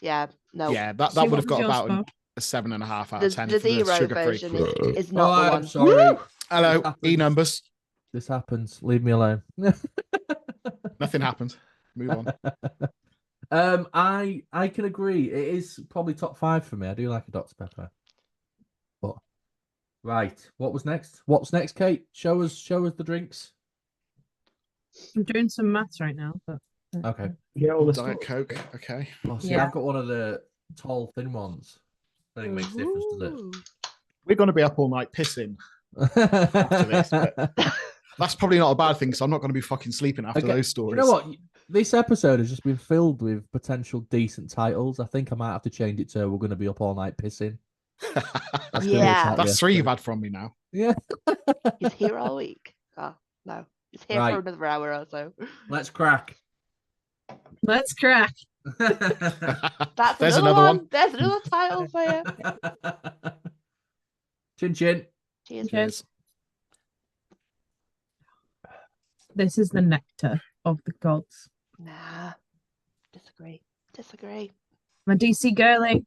Yeah, no. Yeah, that So would what have got was yours, about Bob? a 7.5 out The, of 10 the for the zero sugar-free. version is Oh, not the I'm one. sorry. Hello, This happens. E numbers. This happens. Leave me alone. Nothing happened. Move on. I can agree. It is probably top 5 for me. I do like a Dr. Pepper. But right, what was next? What's next, Kate? Show us the drinks. I'm doing some maths right now, but Okay. Yeah, all the Diet stuff. Coke. Okay. Oh, see, Yeah. I've got one of the tall, thin ones. I think it makes a difference, does Ooh. We're going to be up all night pissing. this, it? That's probably not a bad thing, so I'm not going to be fucking sleeping after Okay, those You stories. know what? This episode has just been filled with potential decent titles. I think I might have to change it to "We're going to be up all night pissing." That's gonna be a Yeah. title of the That's 3 you've episode. had from me now. Yeah. He's here all week. Oh, no. He's here Right. for another hour or so. Let's crack. let's crack. That's There's another another one. There's another title for you. Chin chin. Cheers. Cheers. This is the nectar of the gods. Nah. Disagree. I'm a DC girly.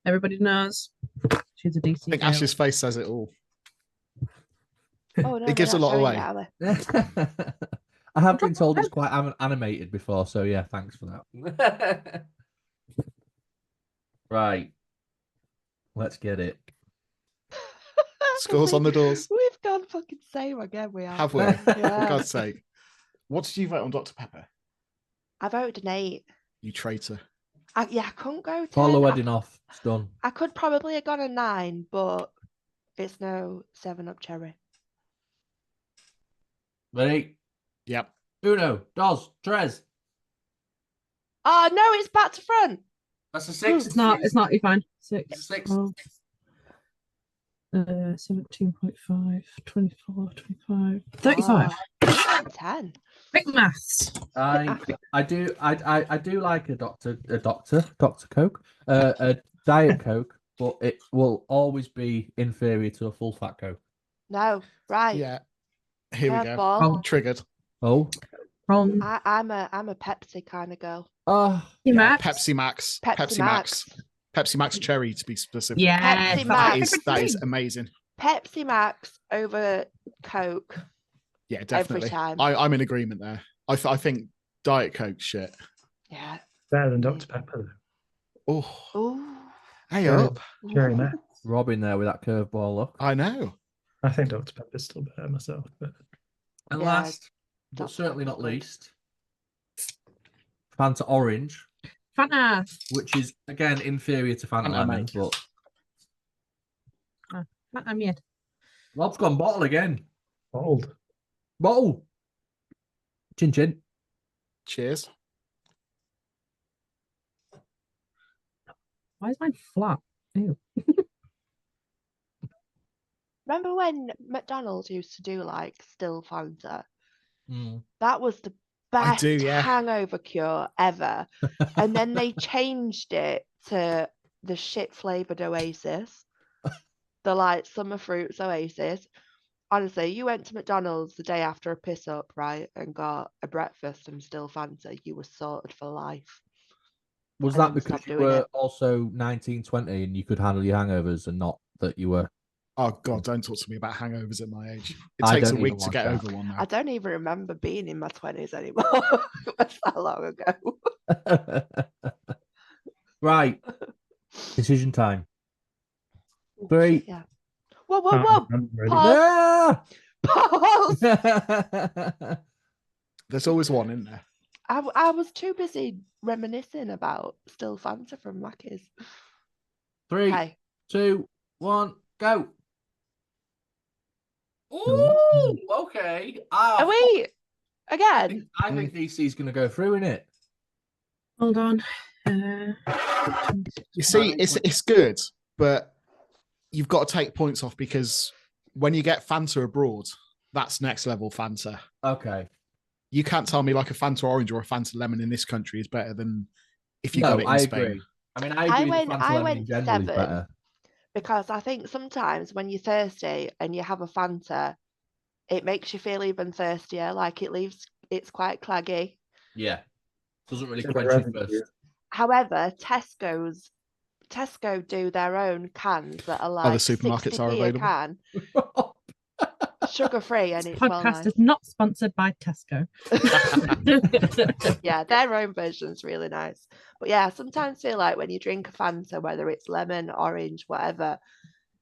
Everybody knows she's a DC I think girly. Ash's face says it all. Oh no, It gives a lot away. I have been told it's quite animated before, so yeah, thanks for that. Right. Let's get it. Scores on the doors. We've gone fucking same again. We are. Have we? Yeah. For God's sake. What did you vote on Dr. Pepper? I voted an 8. You traitor. I couldn't go 10. Call the wedding off. It's done. I could probably have gone a 9, but it's no 7-Up cherry. Ready? Yep. Uno, dos, tres. Oh no, it's back to front. That's a 6. It's not. You're fine. 6. 6. 17.5, 24, 25, 35. Oh, 10. Quick maths. I do like a Dr. Coke, a Diet Coke, but it will always be inferior to a full fat Coke. No, right. Yeah. Here we go. Curveball. Triggered. Oh, Wrong. I'm a Pepsi kind of girl. Max. Pepsi Max. Pepsi Max. Pepsi Max Cherry, to be specific. Yeah, Pepsi That is Max. amazing. Pepsi Max over Coke. Yeah, definitely. Every time. I'm in agreement there. I think Diet Coke shit. Yeah. Better than Dr. Pepper, though. Oh, Ooh. hey Cherry- up. Cherry Max. Robin there with that curveball look. I know. I think Dr. Pepper's still better myself. But And Yeah, last, but Dr. certainly not Pepper's good. least, Fanta Orange, Fanta. which is again inferior to Fanta Fanta Lemon, mate. but Fanta mid. Rob's gone bottle again. old. Bottle. Chin chin. Cheers. Why is mine flat? Ew. Remember when McDonald's used to do like still Fanta? Mm. That was the I best do, yeah. hangover cure ever. And then they changed it to the shit flavored Oasis, the like summer fruits Oasis. Honestly, you went to McDonald's the day after a piss up, right, and got a breakfast and still Fanta, you were sorted for life. Was And that then because stop you doing were it. also 19, 20 and you could handle your hangovers and not that you were? Oh God, don't talk to me about hangovers at my age. It I takes a don't week even to want get that. over one now. I don't even remember being in my 20s anymore. It was that long ago. Right. Decision time. 3. Yeah. Whoa, whoa, Can't whoa. remember really. Pause. Ah! Pause. There's always one in there. I was too busy reminiscing about still Fanta from Mackey's. 3, Okay. 2, 1, go. Ooh, okay. Are we again? I think DC's going to go through in it. Hold on. You see, it's good, but you've got to take points off because when you get Fanta abroad, that's next level Fanta. Okay. You can't tell me like a Fanta orange or a Fanta lemon in this country is better than if you got it in I Spain. agree. I mean, I agree that Fanta I Lemon went in general is 7 better. because I think sometimes when you're thirsty and you have a Fanta, it makes you feel even thirstier. Like it's quite claggy. Yeah. Doesn't really It's quench you revenue. first. However, Tesco do their own cans that are like supermarkets are 60p a available. can, sugar free, and it's well Podcast nice. is not sponsored by Tesco. Yeah, their own version's really nice. But yeah, I sometimes feel like when you drink a Fanta, whether it's lemon, orange, whatever,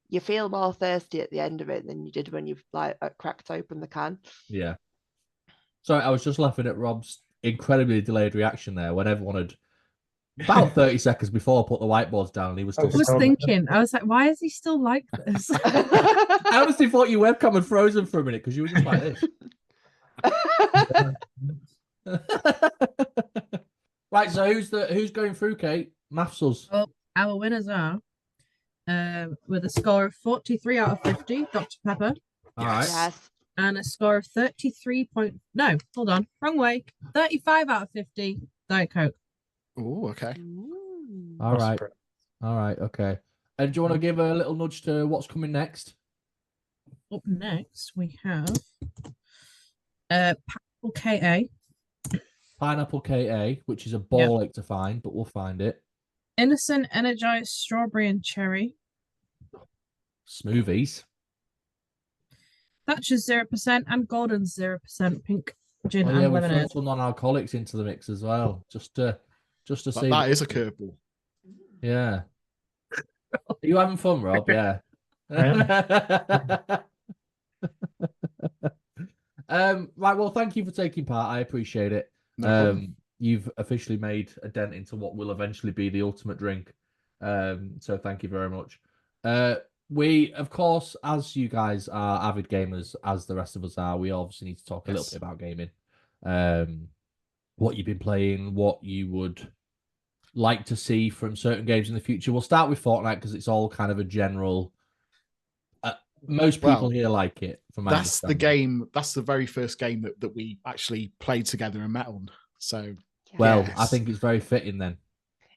you feel more thirsty at the end of it than you did when you've like cracked open the can. Yeah. Sorry, I was just laughing at Rob's incredibly delayed reaction there when everyone had about 30 seconds before put the whiteboards down and he was still. I was thinking, I was like, why is he still like this? I honestly thought your webcam had frozen for a minute because you were just like this. Right, so who's going through, Kate? Maths us. Well, our winners are with a score of 43 out of 50, Dr. Pepper, All right. Yes. and a score of 33 point. No, hold on, wrong way. 35 out of 50, Diet Coke. Oh, okay. Ooh. All right. All right. Okay. And do you want to give a little nudge to what's coming next? Up next, we have Pineapple KA. Pineapple KA, which is a ball ache to find, but we'll find it. Innocent Energized Strawberry and Cherry. Smoothies. Thatcher's 0% and Gordon's 0% pink gin Oh, yeah, and we lemonade. throw some non-alcoholics into the mix as well, just to see. That is a curveball. Yeah. Are you having fun, Rob? Yeah. Right. Well, thank you for taking part. I appreciate it. No problem. You've officially made a dent into what will eventually be the ultimate drink. So thank you very much. We, of course, as you guys are avid gamers, as the rest of us are, we obviously need to talk a little bit about gaming. What you've been playing, what you would like to see from certain games in the future. We'll start with Fortnite because it's all kind of a general. Most people here like it. From that's the game. That's the very first game that we actually played together and met on. So, well, I think it's very fitting then.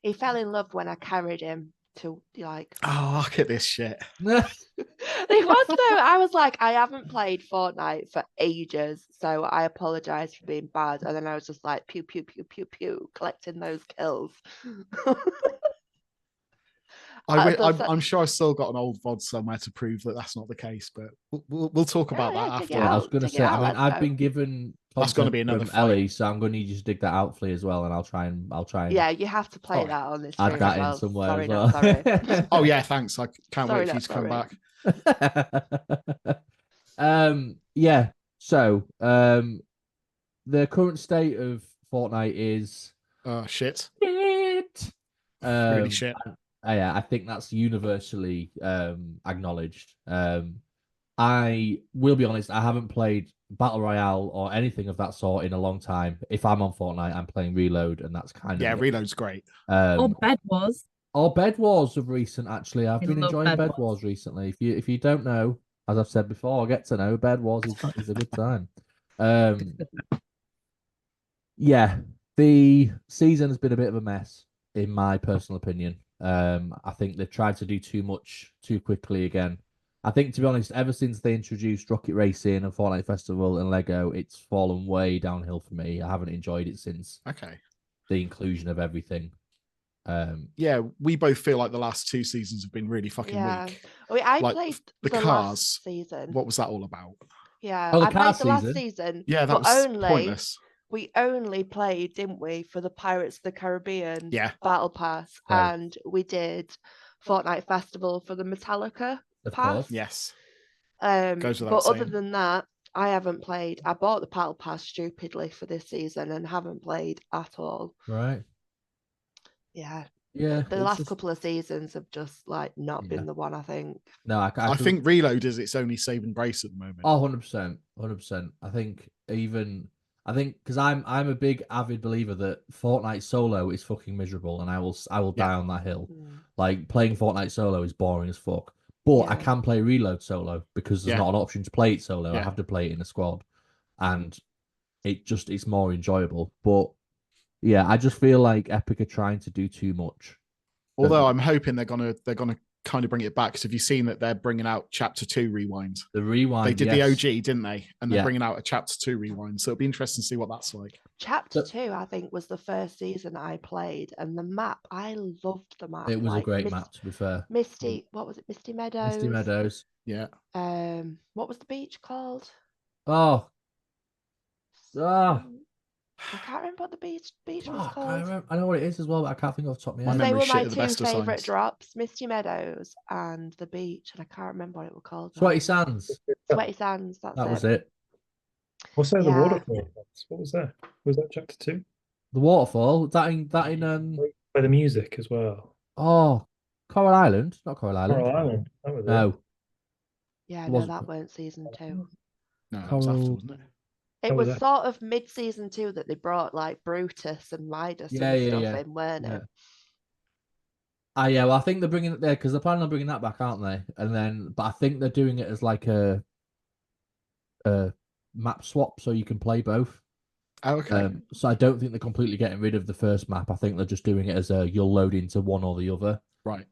He fell in love when I carried him to like. Oh, look at this shit. It was though. I was like, I haven't played Fortnite for ages, so I apologize for being bad. And then I was just like, pew pew pew pew pew, collecting those kills. I'm sure I've still got an old VOD somewhere to prove that that's not the case, but we'll talk about that after. Yeah, I was going to say, I mean, I've been given that's going to be another Ellie, so I'm going to need you to dig that out, Flea, as well, and I'll try and. Yeah, you have to play that on this. Add that in somewhere as well. Sorry. Oh yeah, thanks. I can't wait for you to come back. Yeah. So, the current state of Fortnite is shit. Really shit. Yeah, I think that's universally acknowledged. I will be honest, I haven't played Battle Royale or anything of that sort in a long time. If I'm on Fortnite, I'm playing Reload, and that's kind of Reload's great. Or Bed Wars. Or Bed Wars of recent, actually. I've been enjoying Bed Wars recently. If you don't know, as I've said before, get to know, Bed Wars is a good time. Yeah, the season has been a bit of a mess, in my personal opinion. I think they've tried to do too much too quickly again. I think, to be honest, ever since they introduced Rocket Racing and Fortnite Festival and Lego, it's fallen way downhill for me. I haven't enjoyed it since the inclusion of everything. Yeah, we both feel like the last two seasons have been really fucking weak. I played the cars last season. What was that all about? Yeah, I played the last season. Yeah, that was pointless. We only played, didn't we, for the Pirates of the Caribbean Battle Pass, and we did Fortnite Festival for the Metallica Pass. Yes. But other than that, I haven't played. I bought the Battle Pass stupidly for this season and haven't played at all. Right. Yeah. Yeah. The last couple of seasons have just like not been the one, I think. No, I think Reload is its only saving grace at the moment. Oh, 100%. 100%. I think because I'm a big avid believer that Fortnite solo is fucking miserable, and I will die on that hill. Like, playing Fortnite solo is boring as fuck. But I can play Reload solo because there's not an option to play it solo. I have to play it in a squad, and it's more enjoyable. But yeah, I just feel like Epic are trying to do too much. Although I'm hoping they're gonna kind of bring it back. Because have you seen that they're bringing out Chapter 2 Rewind? The Rewind. They did the OG, didn't they? And they're bringing out a Chapter 2 Rewind. So it'll be interesting to see what that's like. Chapter 2, I think, was the first season I played, and the map, I loved the map. It was a great map, to be fair. What was it? Misty Meadows. Misty Meadows. Yeah. What was the beach called? I can't remember what the beach was called. I know what it is as well, but I can't think off the top of my head. They were my two favourite drops, Misty Meadows and the beach, and I can't remember what it was called. Sweaty Sands. Sweaty Sands, that was it. What's that, the waterfall? What was that? Was that Chapter 2? The waterfall? That in by the music as well. Oh, Coral Island? Not Coral Island. Coral Island. That was no. Yeah, no, that weren't season 2. No, that was after, wasn't it? It was sort of mid-season 2 that they brought like Brutus and Midas and stuff in, weren't it? Yeah, well, I think they're bringing it there because they're planning on bringing that back, aren't they? But I think they're doing it as like a map swap, so you can play both. Oh, okay. So I don't think they're completely getting rid of the first map. I think they're just doing it as you'll load into one or the other. Right.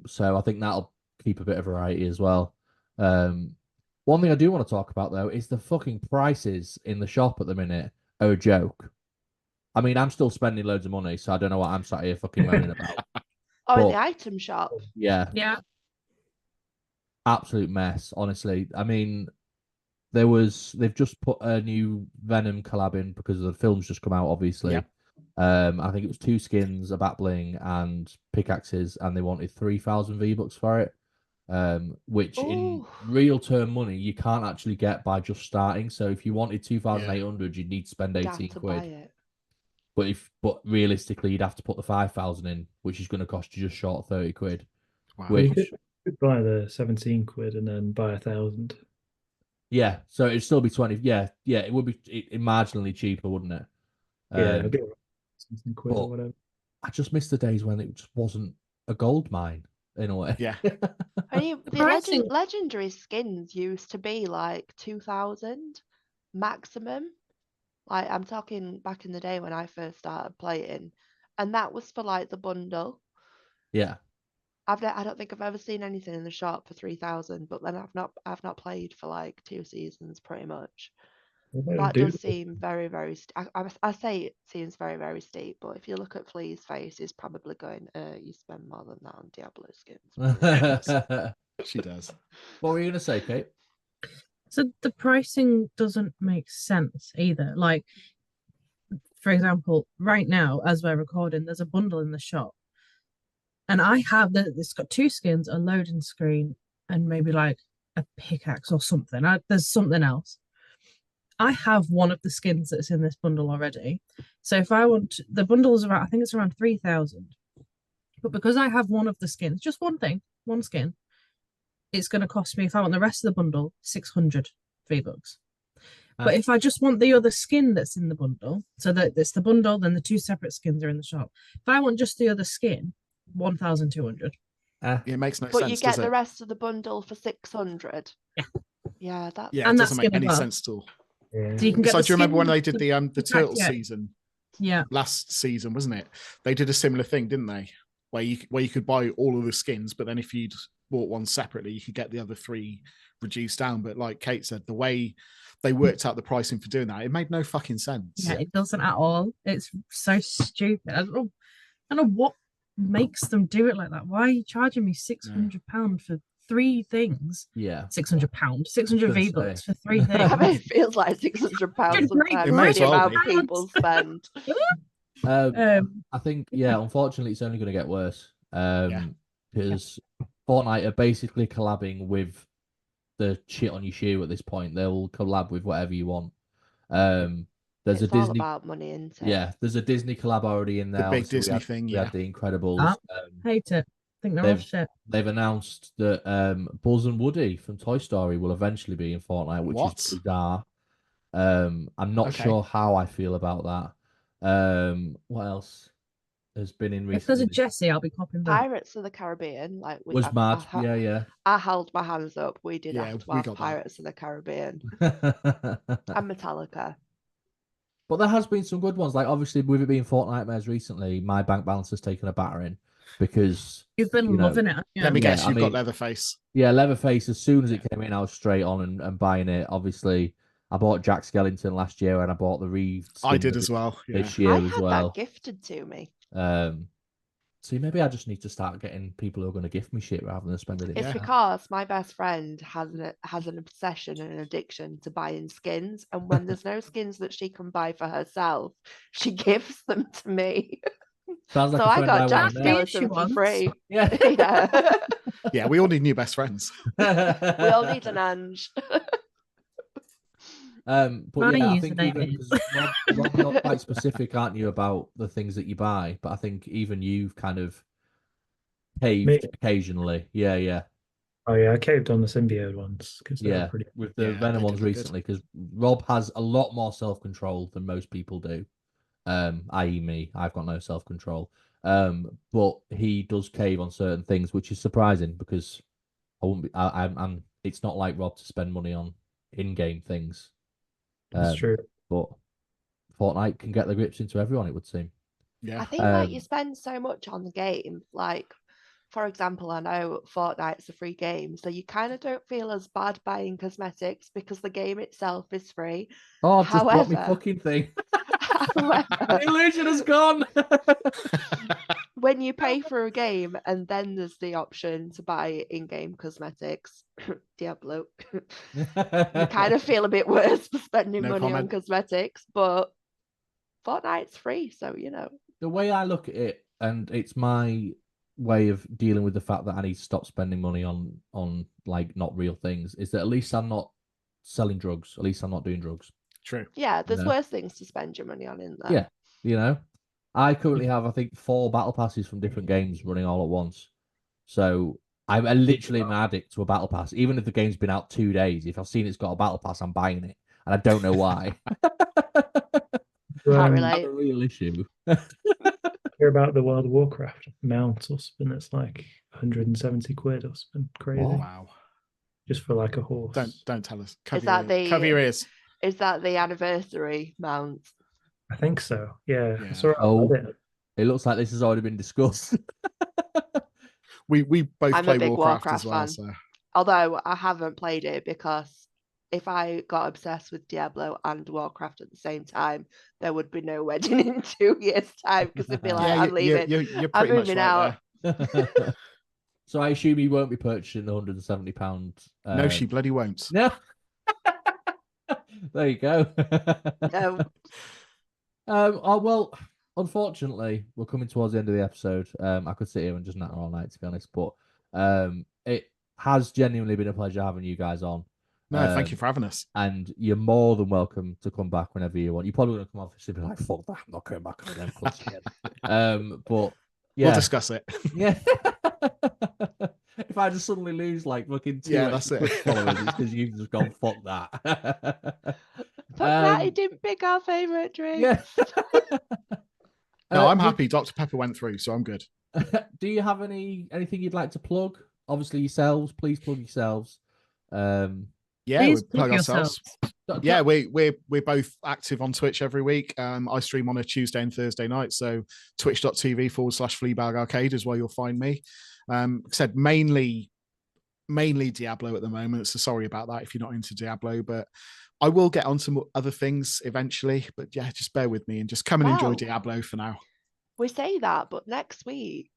So I think that'll keep a bit of variety as well. One thing I do want to talk about though is the fucking prices in the shop at the minute are a joke. I mean, I'm still spending loads of money, so I don't know what I'm sat here fucking moaning about. Oh, in But- the item shop. Yeah, Yeah. absolute mess, honestly. I mean, they've just put a new Venom collab in because the film's just come out, obviously. Yep. I think it was 2 skins, a bat bling, and pickaxes, and they wanted 3,000 V-Bucks for it. Which in Ooh. real term money you can't actually get by just starting. So if you wanted 2,800, you'd need to spend You have 18 to buy quid. it. But realistically, you'd have to put the 5,000 in, which is going to cost you just short of 30 quid. Wow. You Which could buy the 17 quid and then buy 1,000. yeah, so it'd still be 20. Yeah, it would be marginally cheaper, wouldn't it? Yeah, it'll be 17 quid but- or whatever. I just miss the days when it just wasn't a gold mine in a way. Yeah. I mean, the pricing- legendary skins used to be like 2,000 maximum. Like I'm talking back in the day when I first started playing, and that was for like the bundle. Yeah. I don't think I've ever seen anything in the shop for 3,000, but then I've not played for like 2 seasons pretty much. What about That Duel? does seem very, very. I say it seems very, very steep, but if you look at Flea's face, he's probably going, "You spend more than that on Diablo skins." What She does. were you gonna say, Kate? So the pricing doesn't make sense either. Like, for example, right now, as we're recording, there's a bundle in the shop. And it's got 2 skins, a loading screen, and maybe like a pickaxe or something. There's something else. I have one of the skins that's in this bundle already. So if I want, the bundle is around, I think it's around 3,000. But because I have one of the skins, just one skin, it's going to cost me, if I want the rest of the bundle, 600 V-Bucks. But if I just want the other skin that's in the bundle, so that it's the bundle, then the 2 separate skins are in the shop. If I want just the other skin, 1,200. It makes no But sense. you get does the it? rest of the bundle for 600. Yeah. Yeah, that's Yeah, And it that's doesn't make skin any as well. sense at all. Yeah. So you can get So the do you remember when skin, they did the turtle yeah. season Yeah. last season, wasn't it? They did a similar thing, didn't they? Where you could buy all of the skins, but then if you'd bought one separately, you could get the other 3 reduced down. But like Kate said, the way they worked out the pricing for doing that, it made no fucking sense. Yeah, it doesn't at all. It's so stupid. I don't know what makes them do it like that. Why are you charging me £600 for 3 things? Yeah. £600, 600 Gonna V-Bucks say. for 3 things. I mean, it feels like £600 sometimes It may for as the well amount be. people spend. I think, yeah, unfortunately, it's only going to get worse. Because Fortnite are basically collabing with the shit on your shoe at this point. They'll collab with whatever you want. There's It's a all Disney, about money, isn't it? yeah, there's a Disney collab already in there. The big Obviously, Disney thing, we yeah. had the Incredibles. Ah. Hate it. Think they're all shit. They've announced that Buzz and Woody from Toy Story will eventually be in Fortnite, which What? is bizarre. I'm not Okay. sure how I feel about that. What else has been in If there's recently? a Jesse, I'll be popping back. Pirates of the Caribbean, like Was mad. Yeah. I held my hands up. We did Yeah, have to we have got that. Pirates of the Caribbean But and Metallica. there has been some good ones. Like obviously with it being Fortnite recently, my bank balance has taken a battering because You've been loving it. Yeah. Let me Yeah, guess, I you've mean- got Leatherface. yeah, Leatherface. As soon as it came in, I was straight on and buying it. Obviously, I bought Jack Skellington last year, and I bought the Reeve. I did as well. Yeah. This year I as had well. that gifted to me. See, maybe I just need to start getting people who are going to gift me shit rather than spending it. It's Yeah. because my best friend has an obsession and an addiction to buying skins, and when there's no skins that she can buy for herself, she gives them to me. Sounds like So a I friend got Jack want to know. She Skellington for wants. free. Yeah. Yeah, Yeah, we all need new best friends. we all need an Ange. But My yeah, I think username even is- because Rob, you're quite specific, aren't you, about the things that you buy? But I think even you've kind of caved Me? occasionally. Yeah. Oh yeah, I caved on the symbiote ones because they were Yeah, pretty. with the Yeah, Venom they ones did look good. recently, because Rob has a lot more self-control than most people do. I.e. me, I've got no self-control. But he does cave on certain things, which is surprising because I wouldn't be. I'm. It's not like Rob to spend money on in-game things. That's true. But Fortnite can get the grips into everyone, it would seem. Yeah. I think like Um, you spend so much on the game, like for example, I know Fortnite's a free game, so you kind of don't feel as bad buying cosmetics because the game itself is free. Oh, I've just bought me However- fucking thing. However, The illusion has gone. when you pay for a game and then there's the option to buy in-game cosmetics, Diablo, you kind of feel a bit worse for spending No money on comment. cosmetics, but Fortnite's free, so you know. The way I look at it, and it's my way of dealing with the fact that I need to stop spending money on like not real things, is that at least I'm not selling drugs. At least I'm not doing drugs. True. Yeah, there's know? worse things to spend your money on in there. Yeah, you know, I currently have, I think, 4 battle passes from different games running all at once. So I'm literally an addict to a battle pass. Even if the game's been out 2 days, if I've seen it's got a battle pass, I'm buying it, and I don't know why. Can't Um, relate. That's a real issue. Hear about the World of Warcraft mount or something that's like 170 quid or something crazy. What? Wow. Just for like a horse. Don't tell us. Is that Cover your ears. Is that the anniversary mount? I think so. Yeah. Yeah. It's all right. Oh. I did. It looks like this has already been discussed. We both I'm a play big Warcraft as Warcraft well. fan. So Although I haven't played it because if I got obsessed with Diablo and Warcraft at the same time, there would be no wedding in 2 years' time because they'd be like, yeah, I'm leaving. you're I'm pretty much moving right out. So I assume you won't be purchasing the £170. there. No, she bloody won't. No. There you go. No. Oh well, unfortunately, we're coming towards the end of the episode. I could sit here and just natter all night, to be honest, but it has genuinely been a pleasure having you guys on. No, thank you for having us. And you're more than welcome to come back whenever you want. You're probably going to come off and be like, "Fuck that, I'm not coming back on them cunts again." But yeah, We'll discuss it. yeah. If I just suddenly lose like fucking 2 that's it. followers, it's because you've just gone fuck that. Fuck that, he didn't pick our favourite drink. Yeah. No, I'm do- happy. Dr. Pepper went through, so I'm good. Do you have anything you'd like to plug? Obviously yourselves. Please plug yourselves. Yeah, Please we plug plug ourselves. Yeah, we're both active on Twitch every week. I stream on a Tuesday and Thursday night, so twitch.tv/FleabagArcade is where you'll find me. Said mainly Diablo at the moment, so sorry about that if you're not into Diablo, but I will get on some other things eventually. But yeah, just bear with me and just come and enjoy Wow. Diablo for now. We say that, but next week.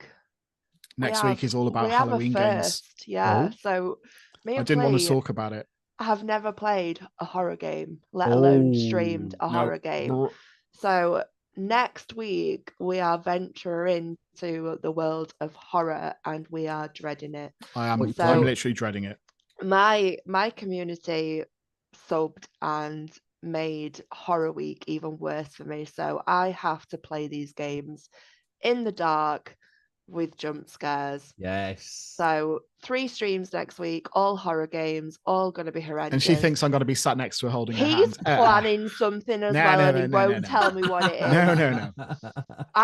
Next week is all about we have Halloween a games. first, yeah. Oh. So me I and didn't want to Flea talk about it. have never played a horror game, let alone streamed a No. horror game. So next week we are venturing into the world of horror and we are dreading it. I'm So- literally dreading it. My community subbed and made Horror Week even worse for me. So I have to play these games in the dark with jump scares. Yes. So 3 streams next week, all horror games, all going to be horrendous. And she thinks I'm going to be sat next to her holding her He's hand. planning something as well, and he won't tell me what it is. No.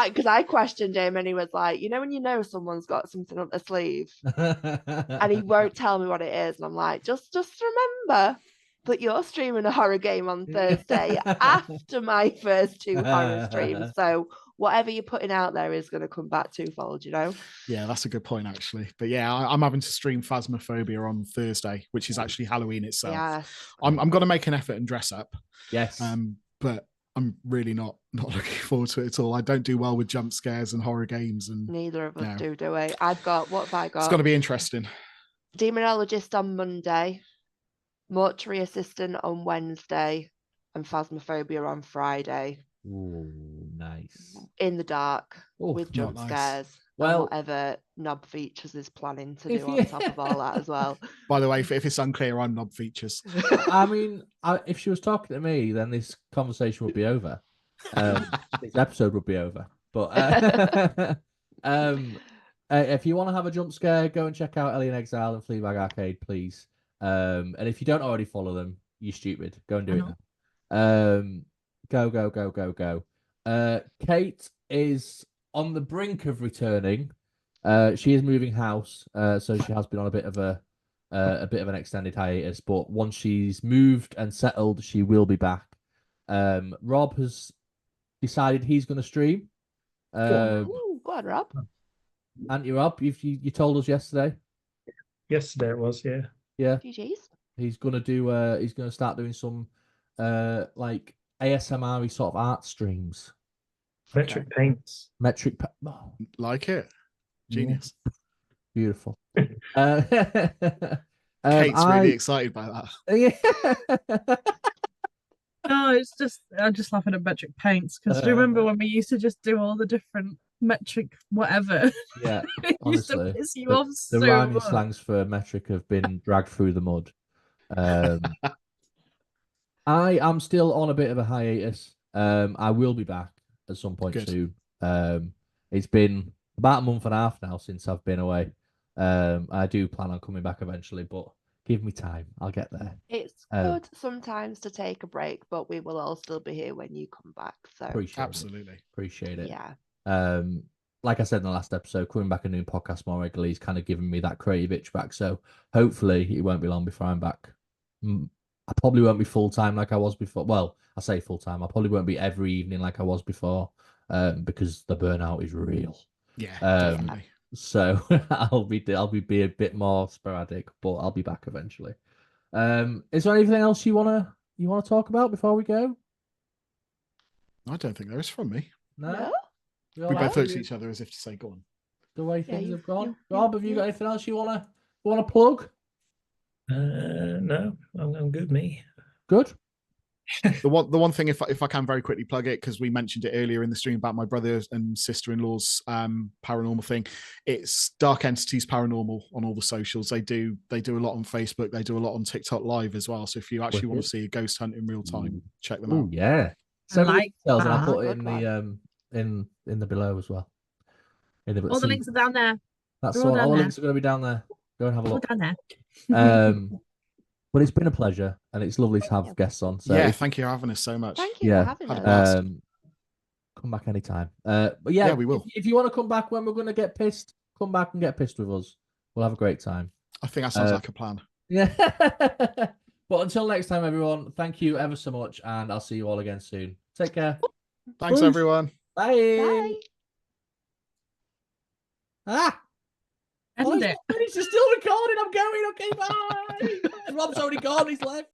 Because I questioned him, and he was like, when you know someone's got something up their sleeve, and he won't tell me what it is, and I'm like, just remember that you're streaming a horror game on Thursday after my first 2 horror streams. So whatever you're putting out there is going to come back twofold, Yeah, that's a good point, actually. But yeah, I'm having to stream Phasmophobia on Thursday, which is actually Halloween itself. Yeah. I'm going to make an effort and dress up. Yes. But I'm really not looking forward to it at all. I don't do well with jump scares and horror games. And Neither of us No. do we? What have I got? it's going to be interesting. Demonologist on Monday, Mortuary Assistant on Wednesday, and Phasmophobia on Friday. Ooh, nice. In the dark Oh, with not jump nice. scares. Well- And whatever Knob Features is planning to If do you- on top of all that as well. By the way, if it's unclear, I'm Knob Features. I mean, if she was talking to me, then this conversation would be over. This episode would be over. But if you want to have a jump scare, go and check out EllieInExile and Fleabag Arcade, please. And if you don't already follow them, you're stupid. Go and do it now. Go. Kate is on the brink of returning. She is moving house, so she has been on a bit of an extended hiatus. But once she's moved and settled, she will be back. Rob has decided he's going to stream. Ooh, go on, Rob. Anti-Rob, you told us yesterday. Yesterday it was, yeah. Yeah. GG's. He's gonna start doing some like ASMR sort of art streams. Metric paints. Metric. Oh, Like it. Genius. beautiful. Kate's really excited by that. Oh, I'm just laughing at metric paints because do you remember when we used to just do all the different metric whatever? Yeah, It used to honestly, piss you off the so rhyming much. slangs for metric have been dragged through the mud. I am still on a bit of a hiatus. I will be back at some point Good. soon. It's been about a month and a half now since I've been away. I do plan on coming back eventually, but give me time. I'll get there. It's good sometimes to take a break, but we will all still be here when you come back. So Absolutely. Appreciate it. Yeah. Like I said in the last episode, coming back and doing podcasts more regularly is kind of giving me that creative itch back. So hopefully it won't be long before I'm back. I probably won't be full time like I was before. Well, I say full time. I probably won't be every evening like I was before, because the burnout is real. Yeah, definitely. So I'll be a bit more sporadic, but I'll be back eventually. Is there anything else you wanna talk about before we go? I don't think there is from me. No? We both looked at each other as if to say, "Go on." The way things have gone. you- Rob, have you got anything else you wanna plug? No, I'm good, me. Good. The one thing, if I can very quickly plug it, because we mentioned it earlier in the stream about my brother and sister-in-law's paranormal thing. It's Dark Entities Paranormal on all the socials. They do a lot on Facebook. They do a lot on TikTok Live as well. So if you actually want to see a ghost hunt in real time, check them Oh out. yeah. Send me like details and I'll that. put it Good in the below as well. All the links are down there. That's They're all all. down All the there. links are going to be down there. Go and have a All look. down there. But it's been a pleasure, and it's lovely to have guests on. So yeah, thank you for having us so much. Thank you for having had a us. blast. Come back anytime. But yeah, we will. If you want to come back when we're going to get pissed, come back and get pissed with us. We'll have a great time. I think that sounds like a plan. Yeah. But until next time, everyone, thank you ever so much, and I'll see you all again soon. Take care. Thanks, everyone. Bye. Bye. End it. He's still recording. I'm going. Okay, bye. Rob's already gone. He's left.